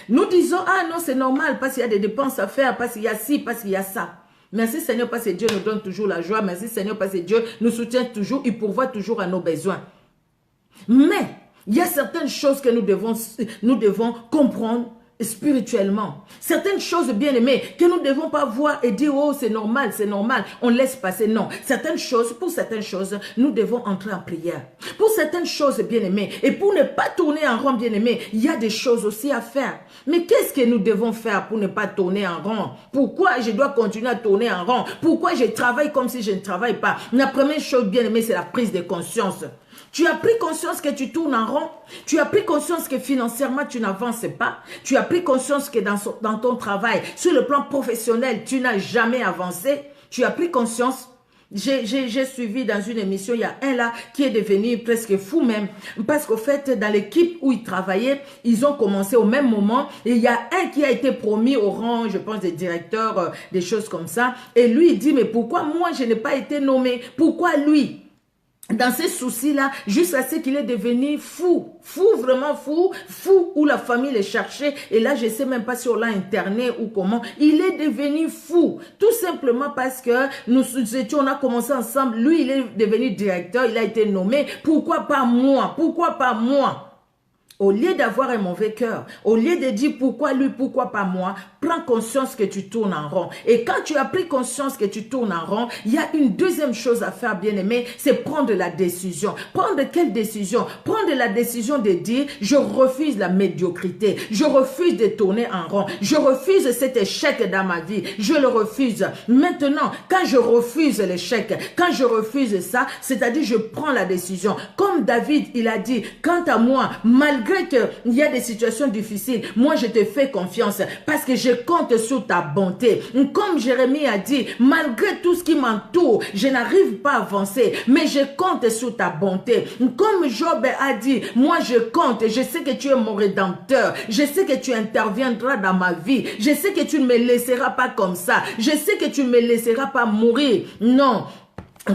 Nous disons, ah non, c'est normal parce qu'il y a des dépenses à faire, parce qu'il y a ci, parce qu'il y a ça. Merci Seigneur parce que Dieu nous donne toujours la joie. Merci Seigneur parce que Dieu nous soutient toujours, il pourvoit toujours à nos besoins. Mais, il y a certaines choses que nous devons comprendre spirituellement. Certaines choses bien aimées que nous ne devons pas voir et dire, oh c'est normal, on laisse passer. Non, pour certaines choses, nous devons entrer en prière. Pour certaines choses bien aimées, et pour ne pas tourner en rond bien aimé, il y a des choses aussi à faire. Mais qu'est-ce que nous devons faire pour ne pas tourner en rond? Pourquoi je dois continuer à tourner en rond? Pourquoi je travaille comme si je ne travaille pas? La première chose bien aimée, c'est la prise de conscience. Tu as pris conscience que tu tournes en rond. Tu as pris conscience que financièrement, tu n'avances pas. Tu as pris conscience que dans ton travail, sur le plan professionnel, tu n'as jamais avancé. Tu as pris conscience. J'ai suivi dans une émission, il y a un là qui est devenu presque fou même. Parce qu'au fait, dans l'équipe où il travaillait, ils ont commencé au même moment. Et il y a un qui a été promis au rang, je pense, des directeurs, des choses comme ça. Et lui, il dit, mais pourquoi moi, je n'ai pas été nommé? Pourquoi lui? Dans ces soucis-là, jusqu'à ce qu'il est devenu fou, vraiment fou, où la famille le cherchait, et là, je ne sais même pas si on l'a interné ou comment, il est devenu fou, tout simplement parce que on a commencé ensemble, lui, il est devenu directeur, il a été nommé, pourquoi pas moi? Pourquoi pas moi? Au lieu d'avoir un mauvais cœur, au lieu de dire pourquoi lui, pourquoi pas moi, prends conscience que tu tournes en rond. Et quand tu as pris conscience que tu tournes en rond, il y a une deuxième chose à faire, bien aimé, c'est prendre la décision. Prendre quelle décision? Prendre la décision de dire, je refuse la médiocrité, je refuse de tourner en rond, je refuse cet échec dans ma vie, je le refuse. Maintenant, quand je refuse l'échec, quand je refuse ça, c'est-à-dire je prends la décision. Comme David, il a dit, quant à moi, malgré qu'il y a des situations difficiles, moi je te fais confiance parce que je compte sur ta bonté. Comme Jérémie a dit, malgré tout ce qui m'entoure, je n'arrive pas à avancer, mais je compte sur ta bonté. Comme Job a dit, moi je compte, je sais que tu es mon rédempteur, je sais que tu interviendras dans ma vie, je sais que tu ne me laisseras pas comme ça, je sais que tu ne me laisseras pas mourir. Non.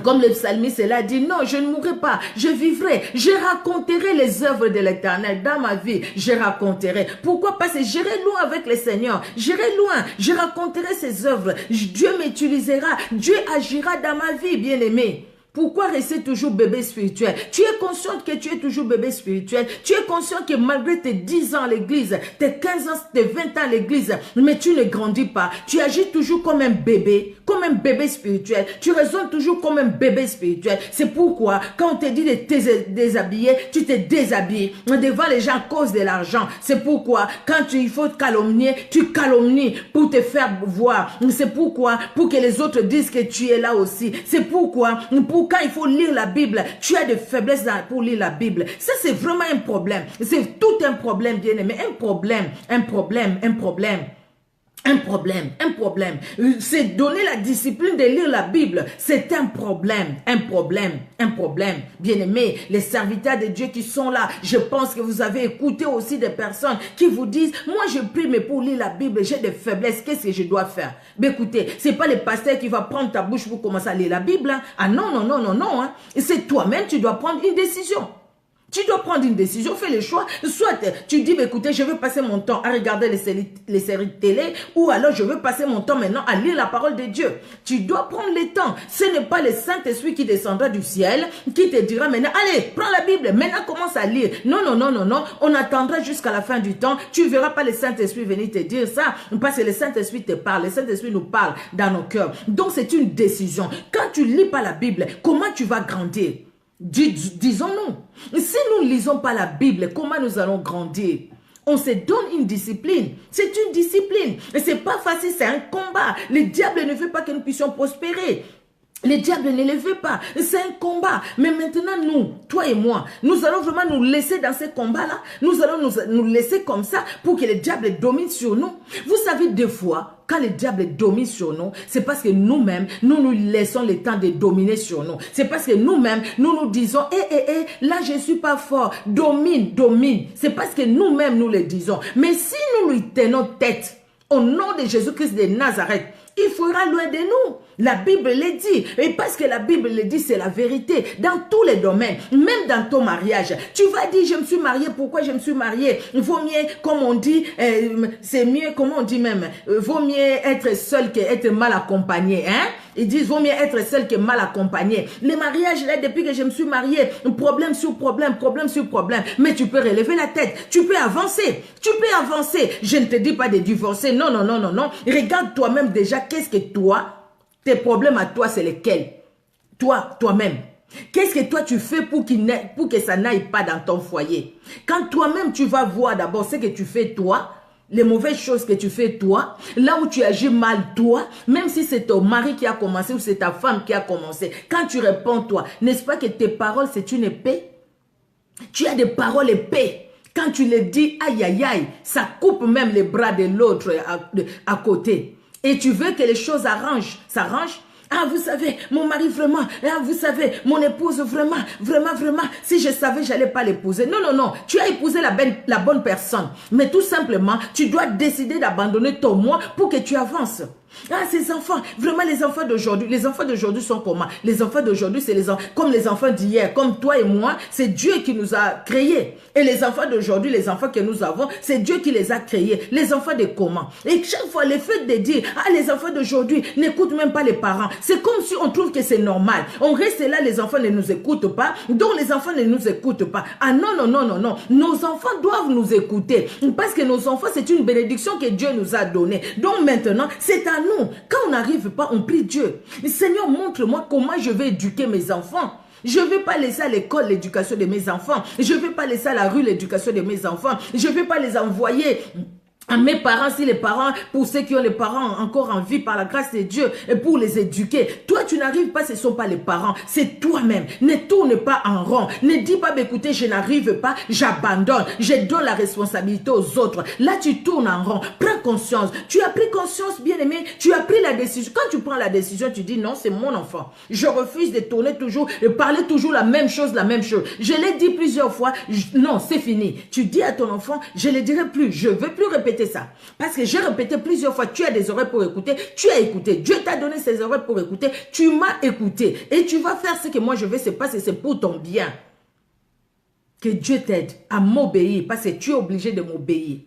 Comme le psalmiste l'a dit, non, je ne mourrai pas, je vivrai, je raconterai les œuvres de l'Éternel dans ma vie, je raconterai. Pourquoi? Parce que j'irai loin avec le Seigneur, j'irai loin, je raconterai ses œuvres, Dieu m'utilisera, Dieu agira dans ma vie, bien-aimé. Pourquoi rester toujours bébé spirituel? Tu es consciente que tu es toujours bébé spirituel. Tu es conscient que malgré tes 10 ans à l'église, tes 15 ans, tes 20 ans à l'église, mais tu ne grandis pas. Tu agis toujours comme un bébé spirituel. Tu raisonnes toujours comme un bébé spirituel. C'est pourquoi, quand on te dit de te déshabiller, tu te déshabilles devant les gens à cause de l'argent. C'est pourquoi, quand il faut calomnier, tu calomnies pour te faire voir. C'est pourquoi, pour que les autres disent que tu es là aussi. C'est pourquoi, quand il faut lire la Bible, tu as des faiblesses pour lire la Bible. Ça, c'est vraiment un problème. C'est tout un problème, bien aimé. Un problème. Un problème, un problème. C'est donner la discipline de lire la Bible. C'est un problème, un problème, un problème. Bien-aimés, les serviteurs de Dieu qui sont là, je pense que vous avez écouté aussi des personnes qui vous disent, moi je prie, mais pour lire la Bible, j'ai des faiblesses, qu'est-ce que je dois faire? Mais écoutez, c'est pas le pasteur qui va prendre ta bouche pour commencer à lire la Bible. Hein. Ah non, non, non, non, non. Hein. C'est toi-même, tu dois prendre une décision. Tu dois prendre une décision, fais le choix. Soit tu dis, bah, écoutez, je veux passer mon temps à regarder les séries de télé, ou alors je veux passer mon temps maintenant à lire la parole de Dieu. Tu dois prendre le temps. Ce n'est pas le Saint-Esprit qui descendra du ciel, qui te dira maintenant, allez, prends la Bible, maintenant commence à lire. Non, non, non, non, non, on attendra jusqu'à la fin du temps. Tu ne verras pas le Saint-Esprit venir te dire ça, parce que le Saint-Esprit te parle, le Saint-Esprit nous parle dans nos cœurs. Donc c'est une décision. Quand tu ne lis pas la Bible, comment tu vas grandir? Disons-nous, si nous ne lisons pas la Bible, comment nous allons grandir? On se donne une discipline. C'est une discipline. Et ce n'est pas facile, c'est un combat. Le diable ne veut pas que nous puissions prospérer. Le diable ne le veut pas. C'est un combat. Mais maintenant, nous, toi et moi, nous allons vraiment nous laisser dans ce combat-là. Nous allons nous laisser comme ça pour que le diable domine sur nous. Vous savez, des fois, quand le diable domine sur nous, c'est parce que nous-mêmes, nous nous laissons le temps de dominer sur nous. C'est parce que nous-mêmes, nous nous disons, là, je ne suis pas fort. Domine, domine. C'est parce que nous-mêmes, nous le disons. Mais si nous lui tenons tête, au nom de Jésus-Christ de Nazareth, il fera loin de nous. La Bible le dit. Et parce que la Bible le dit, c'est la vérité. Dans tous les domaines, même dans ton mariage. Tu vas dire, je me suis mariée. Pourquoi je me suis mariée? Vaut mieux, comme on dit, c'est mieux, comment on dit même, vaut mieux être seul qu'être mal accompagné. Hein? Ils disent, vaut mieux être seul que mal accompagné. Les mariages, là, depuis que je me suis mariée, problème sur problème, problème sur problème. Mais tu peux relever la tête. Tu peux avancer. Tu peux avancer. Je ne te dis pas de divorcer. Non, non, non, non, non. Regarde toi-même déjà, qu'est-ce que toi, tes problèmes à toi, c'est lesquels? Toi-même. Qu'est-ce que toi tu fais pour que ça n'aille pas dans ton foyer? Quand toi-même tu vas voir d'abord ce que tu fais toi, les mauvaises choses que tu fais toi, là où tu agis mal toi, même si c'est ton mari qui a commencé ou c'est ta femme qui a commencé, quand tu réponds toi, n'est-ce pas que tes paroles c'est une épée? Tu as des paroles épées. Quand tu les dis, aïe aïe aïe, ça coupe même les bras de l'autre à côté. Et tu veux que les choses s'arrangent. Ah, vous savez, mon mari vraiment, ah, vous savez, mon épouse vraiment, si je savais, j'allais pas l'épouser. Non, non, non, tu as épousé la bonne personne. Mais tout simplement, tu dois décider d'abandonner ton moi pour que tu avances. Ah, ces enfants, vraiment les enfants d'aujourd'hui sont comment? Les enfants d'aujourd'hui, c'est comme les enfants d'hier, comme toi et moi, c'est Dieu qui nous a créés. Et les enfants d'aujourd'hui, les enfants que nous avons, c'est Dieu qui les a créés. Les enfants de comment? Et chaque fois, le fait de dire, ah, les enfants d'aujourd'hui n'écoutent même pas les parents, c'est comme si on trouve que c'est normal. On reste là, les enfants ne nous écoutent pas, donc les enfants ne nous écoutent pas. Ah non, non, non, non, non. Nos enfants doivent nous écouter, parce que nos enfants, c'est une bénédiction que Dieu nous a donnée. Donc maintenant, c'est à nous. Quand on n'arrive pas, on prie Dieu. Seigneur, montre-moi comment je vais éduquer mes enfants. Je ne vais pas laisser à l'école l'éducation de mes enfants. Je ne vais pas laisser à la rue l'éducation de mes enfants. Je ne vais pas les envoyer à mes parents, si les parents, pour ceux qui ont les parents encore en vie par la grâce de Dieu, et pour les éduquer. Toi, tu n'arrives pas, ce ne sont pas les parents, c'est toi-même. Ne tourne pas en rond. Ne dis pas, écoutez, je n'arrive pas, j'abandonne. Je donne la responsabilité aux autres. Là, tu tournes en rond. Prends conscience. Tu as pris conscience, bien-aimé. Tu as pris la décision. Quand tu prends la décision, tu dis non, c'est mon enfant. Je refuse de tourner toujours, de parler toujours la même chose. Je l'ai dit plusieurs fois. Non, c'est fini. Tu dis à ton enfant, je ne le dirai plus. Je ne veux plus répéter ça. Parce que j'ai répété plusieurs fois, tu as des oreilles pour écouter, tu as écouté. Dieu t'a donné ses oreilles pour écouter, tu m'as écouté. Et tu vas faire ce que moi je veux, c'est parce que c'est pour ton bien. Que Dieu t'aide à m'obéir, parce que tu es obligé de m'obéir.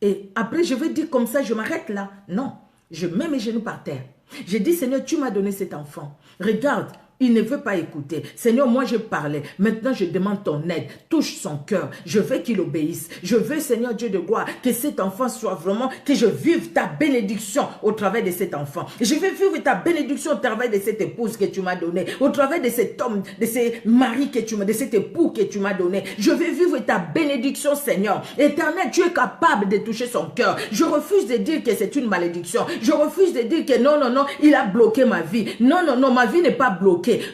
Et après, je vais dire comme ça, je m'arrête là. Non, je mets mes genoux par terre. Je dis, Seigneur, tu m'as donné cet enfant. Regarde. Il ne veut pas écouter. Seigneur, moi je parlais. Maintenant, je demande ton aide. Touche son cœur. Je veux qu'il obéisse. Je veux, Seigneur Dieu de gloire, que cet enfant soit vraiment, que je vive ta bénédiction au travers de cet enfant. Je veux vivre ta bénédiction au travers de cette épouse que tu m'as donnée, au travers de cet homme, de ce mari que tu m'as, de cet époux que tu m'as donné. Je veux vivre ta bénédiction, Seigneur. Éternel, tu es capable de toucher son cœur. Je refuse de dire que c'est une malédiction. Je refuse de dire que non, non, non, il a bloqué ma vie. Non, non, non, ma vie n'est pas bloquée. bloquer.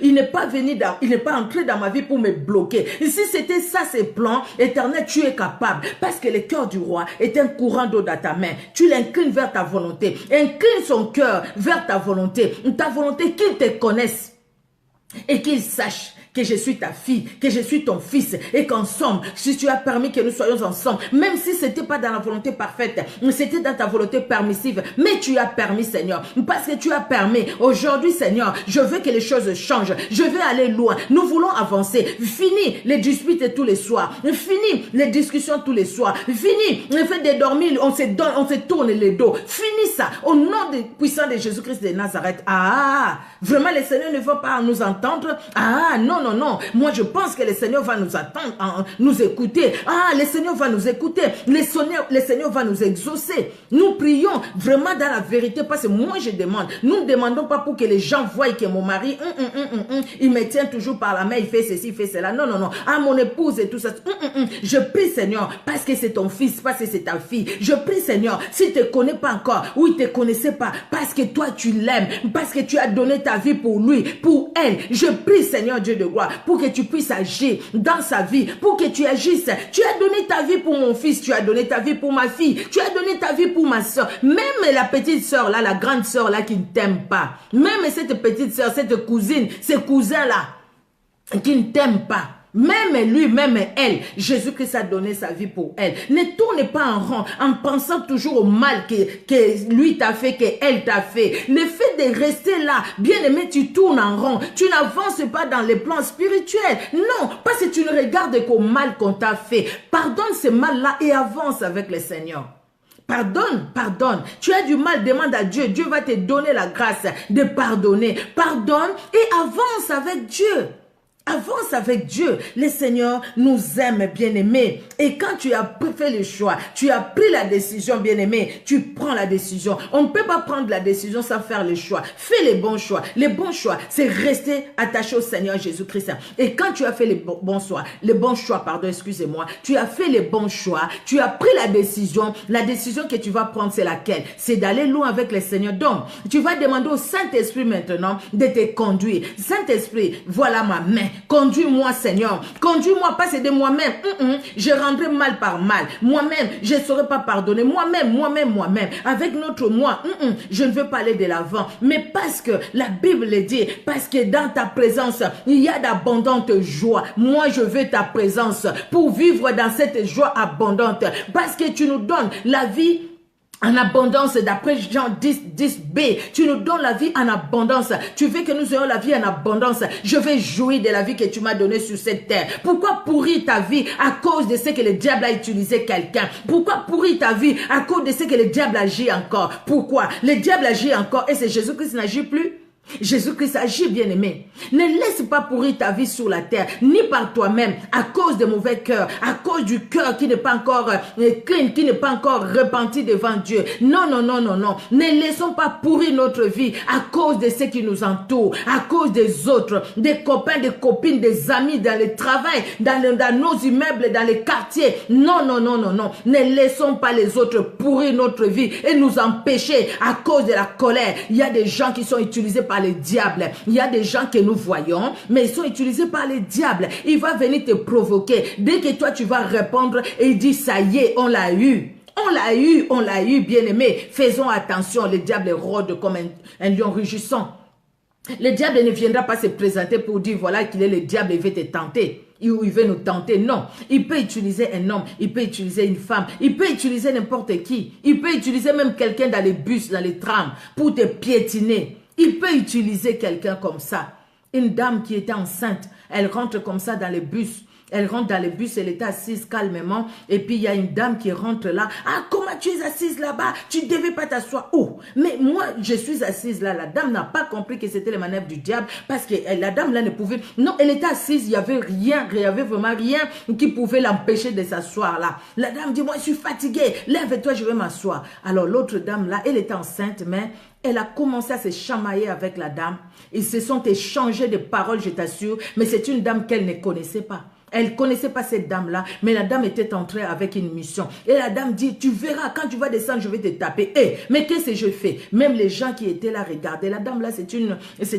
Il n'est pas entré dans ma vie pour me bloquer. Et si c'était ça ses plans, Éternel, tu es capable. Parce que le cœur du roi est un courant d'eau dans ta main. Tu l'inclines vers ta volonté. Incline son cœur vers ta volonté qu'il te connaisse et qu'il sache que je suis ta fille, que je suis ton fils, et qu'ensemble, si tu as permis que nous soyons ensemble, même si ce n'était pas dans la volonté parfaite, c'était dans ta volonté permissive, mais tu as permis, Seigneur, parce que tu as permis. Aujourd'hui, Seigneur, je veux que les choses changent, je veux aller loin, nous voulons avancer. Fini les disputes tous les soirs, fini les discussions tous les soirs, fini le fait de dormir, on se tourne les dos, fini ça, au nom puissant de Jésus-Christ de Nazareth. Ah, vraiment, le Seigneur ne va pas nous entendre. Ah, non, moi je pense que le Seigneur va nous attendre, nous écouter. Ah, le Seigneur va nous écouter, le Seigneur va nous exaucer. Nous prions vraiment dans la vérité, parce que moi je demande, nous ne demandons pas pour que les gens voient que mon mari, il me tient toujours par la main, il fait ceci, il fait cela. Non, ah, mon épouse et tout ça. Je prie, Seigneur, parce que c'est ton fils, parce que c'est ta fille. Je prie, Seigneur, s'il ne te connaît pas encore, ou il ne te connaissait pas, parce que toi tu l'aimes, parce que tu as donné ta vie pour lui, pour elle. Je prie, Seigneur Dieu de gloire, pour que tu puisses agir dans sa vie, pour que tu agisses. Tu as donné ta vie pour mon fils, tu as donné ta vie pour ma fille, tu as donné ta vie pour ma soeur, même la petite soeur là, la grande soeur là qui ne t'aime pas, même cette petite soeur, cette cousine, ce cousin là qui ne t'aime pas. Même lui, même elle, Jésus-Christ a donné sa vie pour elle. Ne tourne pas en rond en pensant toujours au mal que lui t'a fait, qu'elle t'a fait. Le fait de rester là, bien aimé, tu tournes en rond. Tu n'avances pas dans les plans spirituels. Non, parce que tu ne regardes qu'au mal qu'on t'a fait. Pardonne ce mal-là et avance avec le Seigneur. Pardonne. Tu as du mal, demande à Dieu. Dieu va te donner la grâce de pardonner. Pardonne et avance avec Dieu. Avance avec Dieu. Le Seigneur nous aime, bien-aimé. Et quand tu as fait le choix, tu as pris la décision, bien-aimé, tu prends la décision. On ne peut pas prendre la décision sans faire le choix. Fais les bons choix. Les bons choix, c'est rester attaché au Seigneur Jésus-Christ. Et quand tu as fait les bons choix, excusez-moi, tu as fait les bons choix, tu as pris la décision que tu vas prendre, c'est laquelle? C'est d'aller loin avec le Seigneur. Donc, tu vas demander au Saint-Esprit maintenant de te conduire. Saint-Esprit, voilà ma main. Conduis-moi, Seigneur. Conduis-moi, pas c'est de moi-même. Je rendrai mal par mal. Moi-même, je ne saurais pas pardonner. Moi-même. Avec notre moi, je ne veux pas aller de l'avant. Mais parce que la Bible le dit, parce que dans ta présence, il y a d'abondantes joies. Moi, je veux ta présence pour vivre dans cette joie abondante. Parce que tu nous donnes la vie en abondance, d'après Jean 10b, tu nous donnes la vie en abondance. Tu veux que nous ayons la vie en abondance. Je vais jouir de la vie que tu m'as donnée sur cette terre. Pourquoi pourrir ta vie à cause de ce que le diable a utilisé quelqu'un? Pourquoi pourrir ta vie à cause de ce que le diable agit encore? Pourquoi? Le diable agit encore et c'est Jésus-Christ n'agit plus? Jésus-Christ agit, bien-aimé. Ne laisse pas pourrir ta vie sur la terre, ni par toi-même, à cause de mauvais cœurs, à cause du cœur qui n'est pas encore clean, qui n'est pas encore repenti devant Dieu. Non. Ne laissons pas pourrir notre vie à cause de ceux qui nous entourent, à cause des autres, des copains, des copines, des amis, dans le travail, dans nos immeubles, dans les quartiers. Non. Ne laissons pas les autres pourrir notre vie et nous empêcher à cause de la colère. Il y a des gens qui sont utilisés par les diables. Il y a des gens que nous voyons, mais ils sont utilisés par les diables. Il va venir te provoquer. Dès que toi tu vas répondre et il dit ça y est, on l'a eu. On l'a eu, bien-aimé. Faisons attention, le diable rôde comme un lion rugissant. Le diable ne viendra pas se présenter pour dire voilà qu'il est le diable et veut te tenter. Il veut nous tenter. Non. Il peut utiliser un homme, il peut utiliser une femme, il peut utiliser n'importe qui. Il peut utiliser même quelqu'un dans les bus, dans les trams, pour te piétiner. Il peut utiliser quelqu'un comme ça. Une dame qui était enceinte, elle rentre comme ça dans les bus. Elle rentre dans le bus, elle était assise calmement. Et puis, il y a une dame qui rentre là. Ah, comment tu es assise là-bas? Tu ne devais pas t'asseoir. Oh, mais moi, je suis assise là. La dame n'a pas compris que c'était les manœuvres du diable. Parce que la dame là ne pouvait... Non, elle était assise, il n'y avait rien, il n'y avait vraiment rien qui pouvait l'empêcher de s'asseoir là. La dame dit, moi, je suis fatiguée. Lève-toi, je vais m'asseoir. Alors, l'autre dame là, elle était enceinte, mais... Elle a commencé à se chamailler avec la dame. Ils se sont échangés de paroles, je t'assure. Mais c'est une dame qu'elle ne connaissait pas. Elle ne connaissait pas cette dame-là, mais la dame était entrée avec une mission. Et la dame dit, tu verras, quand tu vas descendre, je vais te taper. Mais qu'est-ce que je fais? Même les gens qui étaient là regardaient. La dame-là, c'est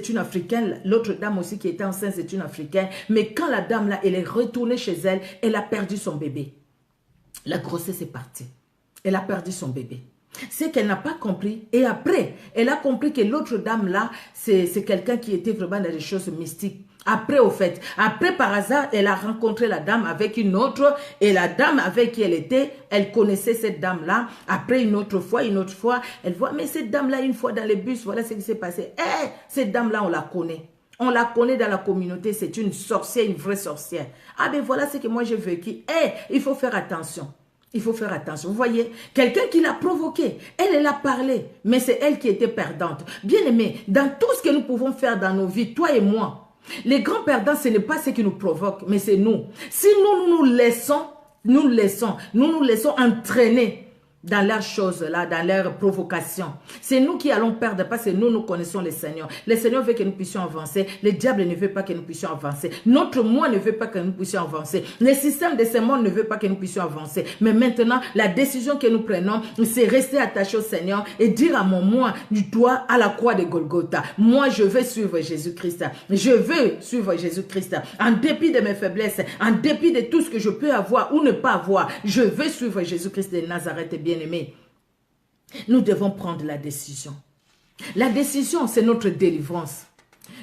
une Africaine. L'autre dame aussi qui était enceinte, c'est une Africaine. Mais quand la dame-là, elle est retournée chez elle, elle a perdu son bébé. La grossesse est partie. Elle a perdu son bébé. C'est qu'elle n'a pas compris. Et après, elle a compris que l'autre dame-là, c'est quelqu'un qui était vraiment dans des choses mystiques. Après, au fait, après par hasard, elle a rencontré la dame avec une autre. Et la dame avec qui elle était, elle connaissait cette dame-là. Après, une autre fois, elle voit, mais cette dame-là, une fois dans le bus, voilà ce qui s'est passé. Cette dame-là, on la connaît. On la connaît dans la communauté, c'est une sorcière, une vraie sorcière. Ah ben voilà ce que moi j'ai vécu. Il faut faire attention. Il faut faire attention. Vous voyez, quelqu'un qui l'a provoqué, elle a parlé, mais c'est elle qui était perdante. Bien aimé, dans tout ce que nous pouvons faire dans nos vies, toi et moi, les grands perdants, ce n'est pas ce qui nous provoque, mais c'est nous. Si nous nous laissons entraîner dans leurs choses là, dans leurs provocations. C'est nous qui allons perdre parce que nous connaissons le Seigneur. Le Seigneur veut que nous puissions avancer. Le diable ne veut pas que nous puissions avancer. Notre moi ne veut pas que nous puissions avancer. Le système de ce monde ne veut pas que nous puissions avancer. Mais maintenant, la décision que nous prenons, c'est rester attaché au Seigneur et dire à mon moi, du doigt à la croix de Golgotha. Moi, je veux suivre Jésus-Christ. Je veux suivre Jésus-Christ. En dépit de mes faiblesses, en dépit de tout ce que je peux avoir ou ne pas avoir, je veux suivre Jésus-Christ de Nazareth. Bien-aimés, nous devons prendre la décision. La décision, c'est notre délivrance.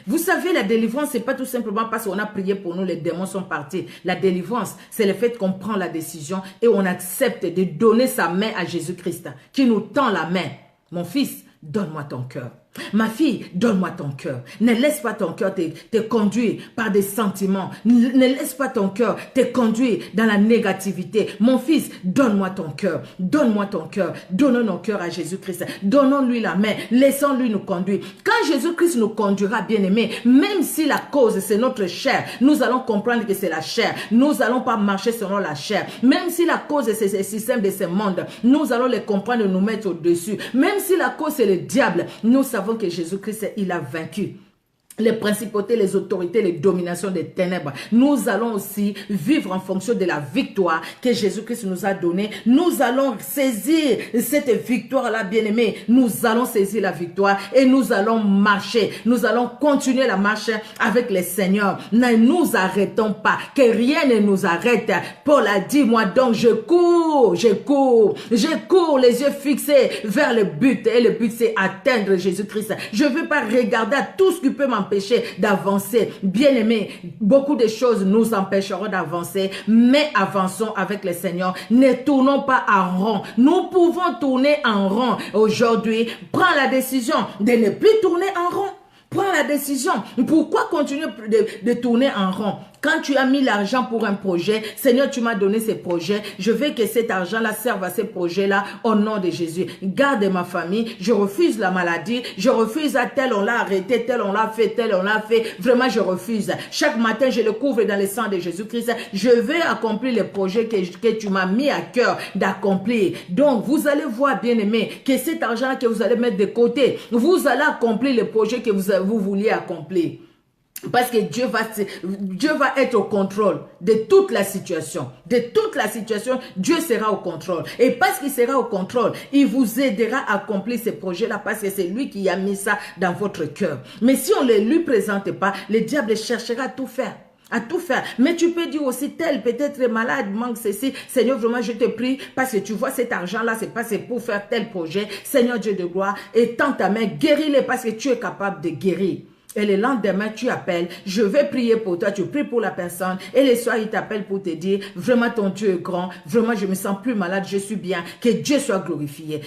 Vous savez, la délivrance, ce n'est pas tout simplement parce qu'on a prié pour nous, les démons sont partis. La délivrance, c'est le fait qu'on prend la décision et on accepte de donner sa main à Jésus-Christ, qui nous tend la main. Mon fils, donne-moi ton cœur. Ma fille, donne-moi ton cœur. Ne laisse pas ton cœur te conduire par des sentiments. Ne laisse pas ton cœur te conduire dans la négativité. Mon fils, donne-moi ton cœur. Donne-moi ton cœur. Donnons nos cœurs à Jésus-Christ. Donnons-lui la main. Laissons-lui nous conduire. Quand Jésus-Christ nous conduira, bien-aimés, même si la cause, c'est notre chair, nous allons comprendre que c'est la chair. Nous n'allons pas marcher selon la chair. Même si la cause, c'est le système de ce monde, nous allons les comprendre et nous mettre au-dessus. Même si la cause, c'est le diable, nous savons que Jésus-Christ, il a vaincu les principautés, les autorités, les dominations des ténèbres. Nous allons aussi vivre en fonction de la victoire que Jésus-Christ nous a donnée. Nous allons saisir cette victoire-là, bien-aimés. Nous allons saisir la victoire et nous allons marcher. Nous allons continuer la marche avec le Seigneur. Ne nous arrêtons pas. Que rien ne nous arrête. Paul a dit, moi donc, je cours, les yeux fixés vers le but. Et le but, c'est atteindre Jésus-Christ. Je ne veux pas regarder à tout ce qui peut m'empêcher d'avancer. Bien aimé, beaucoup de choses nous empêcheront d'avancer, mais avançons avec le Seigneur. Ne tournons pas en rond. Nous pouvons tourner en rond. Aujourd'hui, prends la décision de ne plus tourner en rond. Prends la décision. Pourquoi continuer de tourner en rond? Quand tu as mis l'argent pour un projet, Seigneur, tu m'as donné ces projets. Je veux que cet argent-là serve à ces projets-là au nom de Jésus. Garde ma famille. Je refuse la maladie. Je refuse à tel on l'a arrêté, tel on l'a fait, tel on l'a fait. Vraiment, je refuse. Chaque matin, je le couvre dans le sang de Jésus-Christ. Je veux accomplir les projets que tu m'as mis à cœur d'accomplir. Donc, vous allez voir, bien-aimés, que cet argent que vous allez mettre de côté, vous allez accomplir les projets que vous vouliez accomplir. Parce que Dieu va être au contrôle de toute la situation. De toute la situation, Dieu sera au contrôle. Et parce qu'il sera au contrôle, il vous aidera à accomplir ces projets-là parce que c'est lui qui a mis ça dans votre cœur. Mais si on ne lui présente pas, le diable cherchera à tout faire. À tout faire. Mais tu peux dire aussi, tel peut-être malade, manque ceci. Seigneur, vraiment, je te prie, parce que tu vois cet argent-là, c'est pour faire tel projet. Seigneur Dieu de gloire, étends ta main, guéris-les parce que tu es capable de guérir. Et le lendemain, tu appelles, je vais prier pour toi, tu pries pour la personne. Et le soir, il t'appelle pour te dire, vraiment ton Dieu est grand, vraiment je me sens plus malade, je suis bien, que Dieu soit glorifié.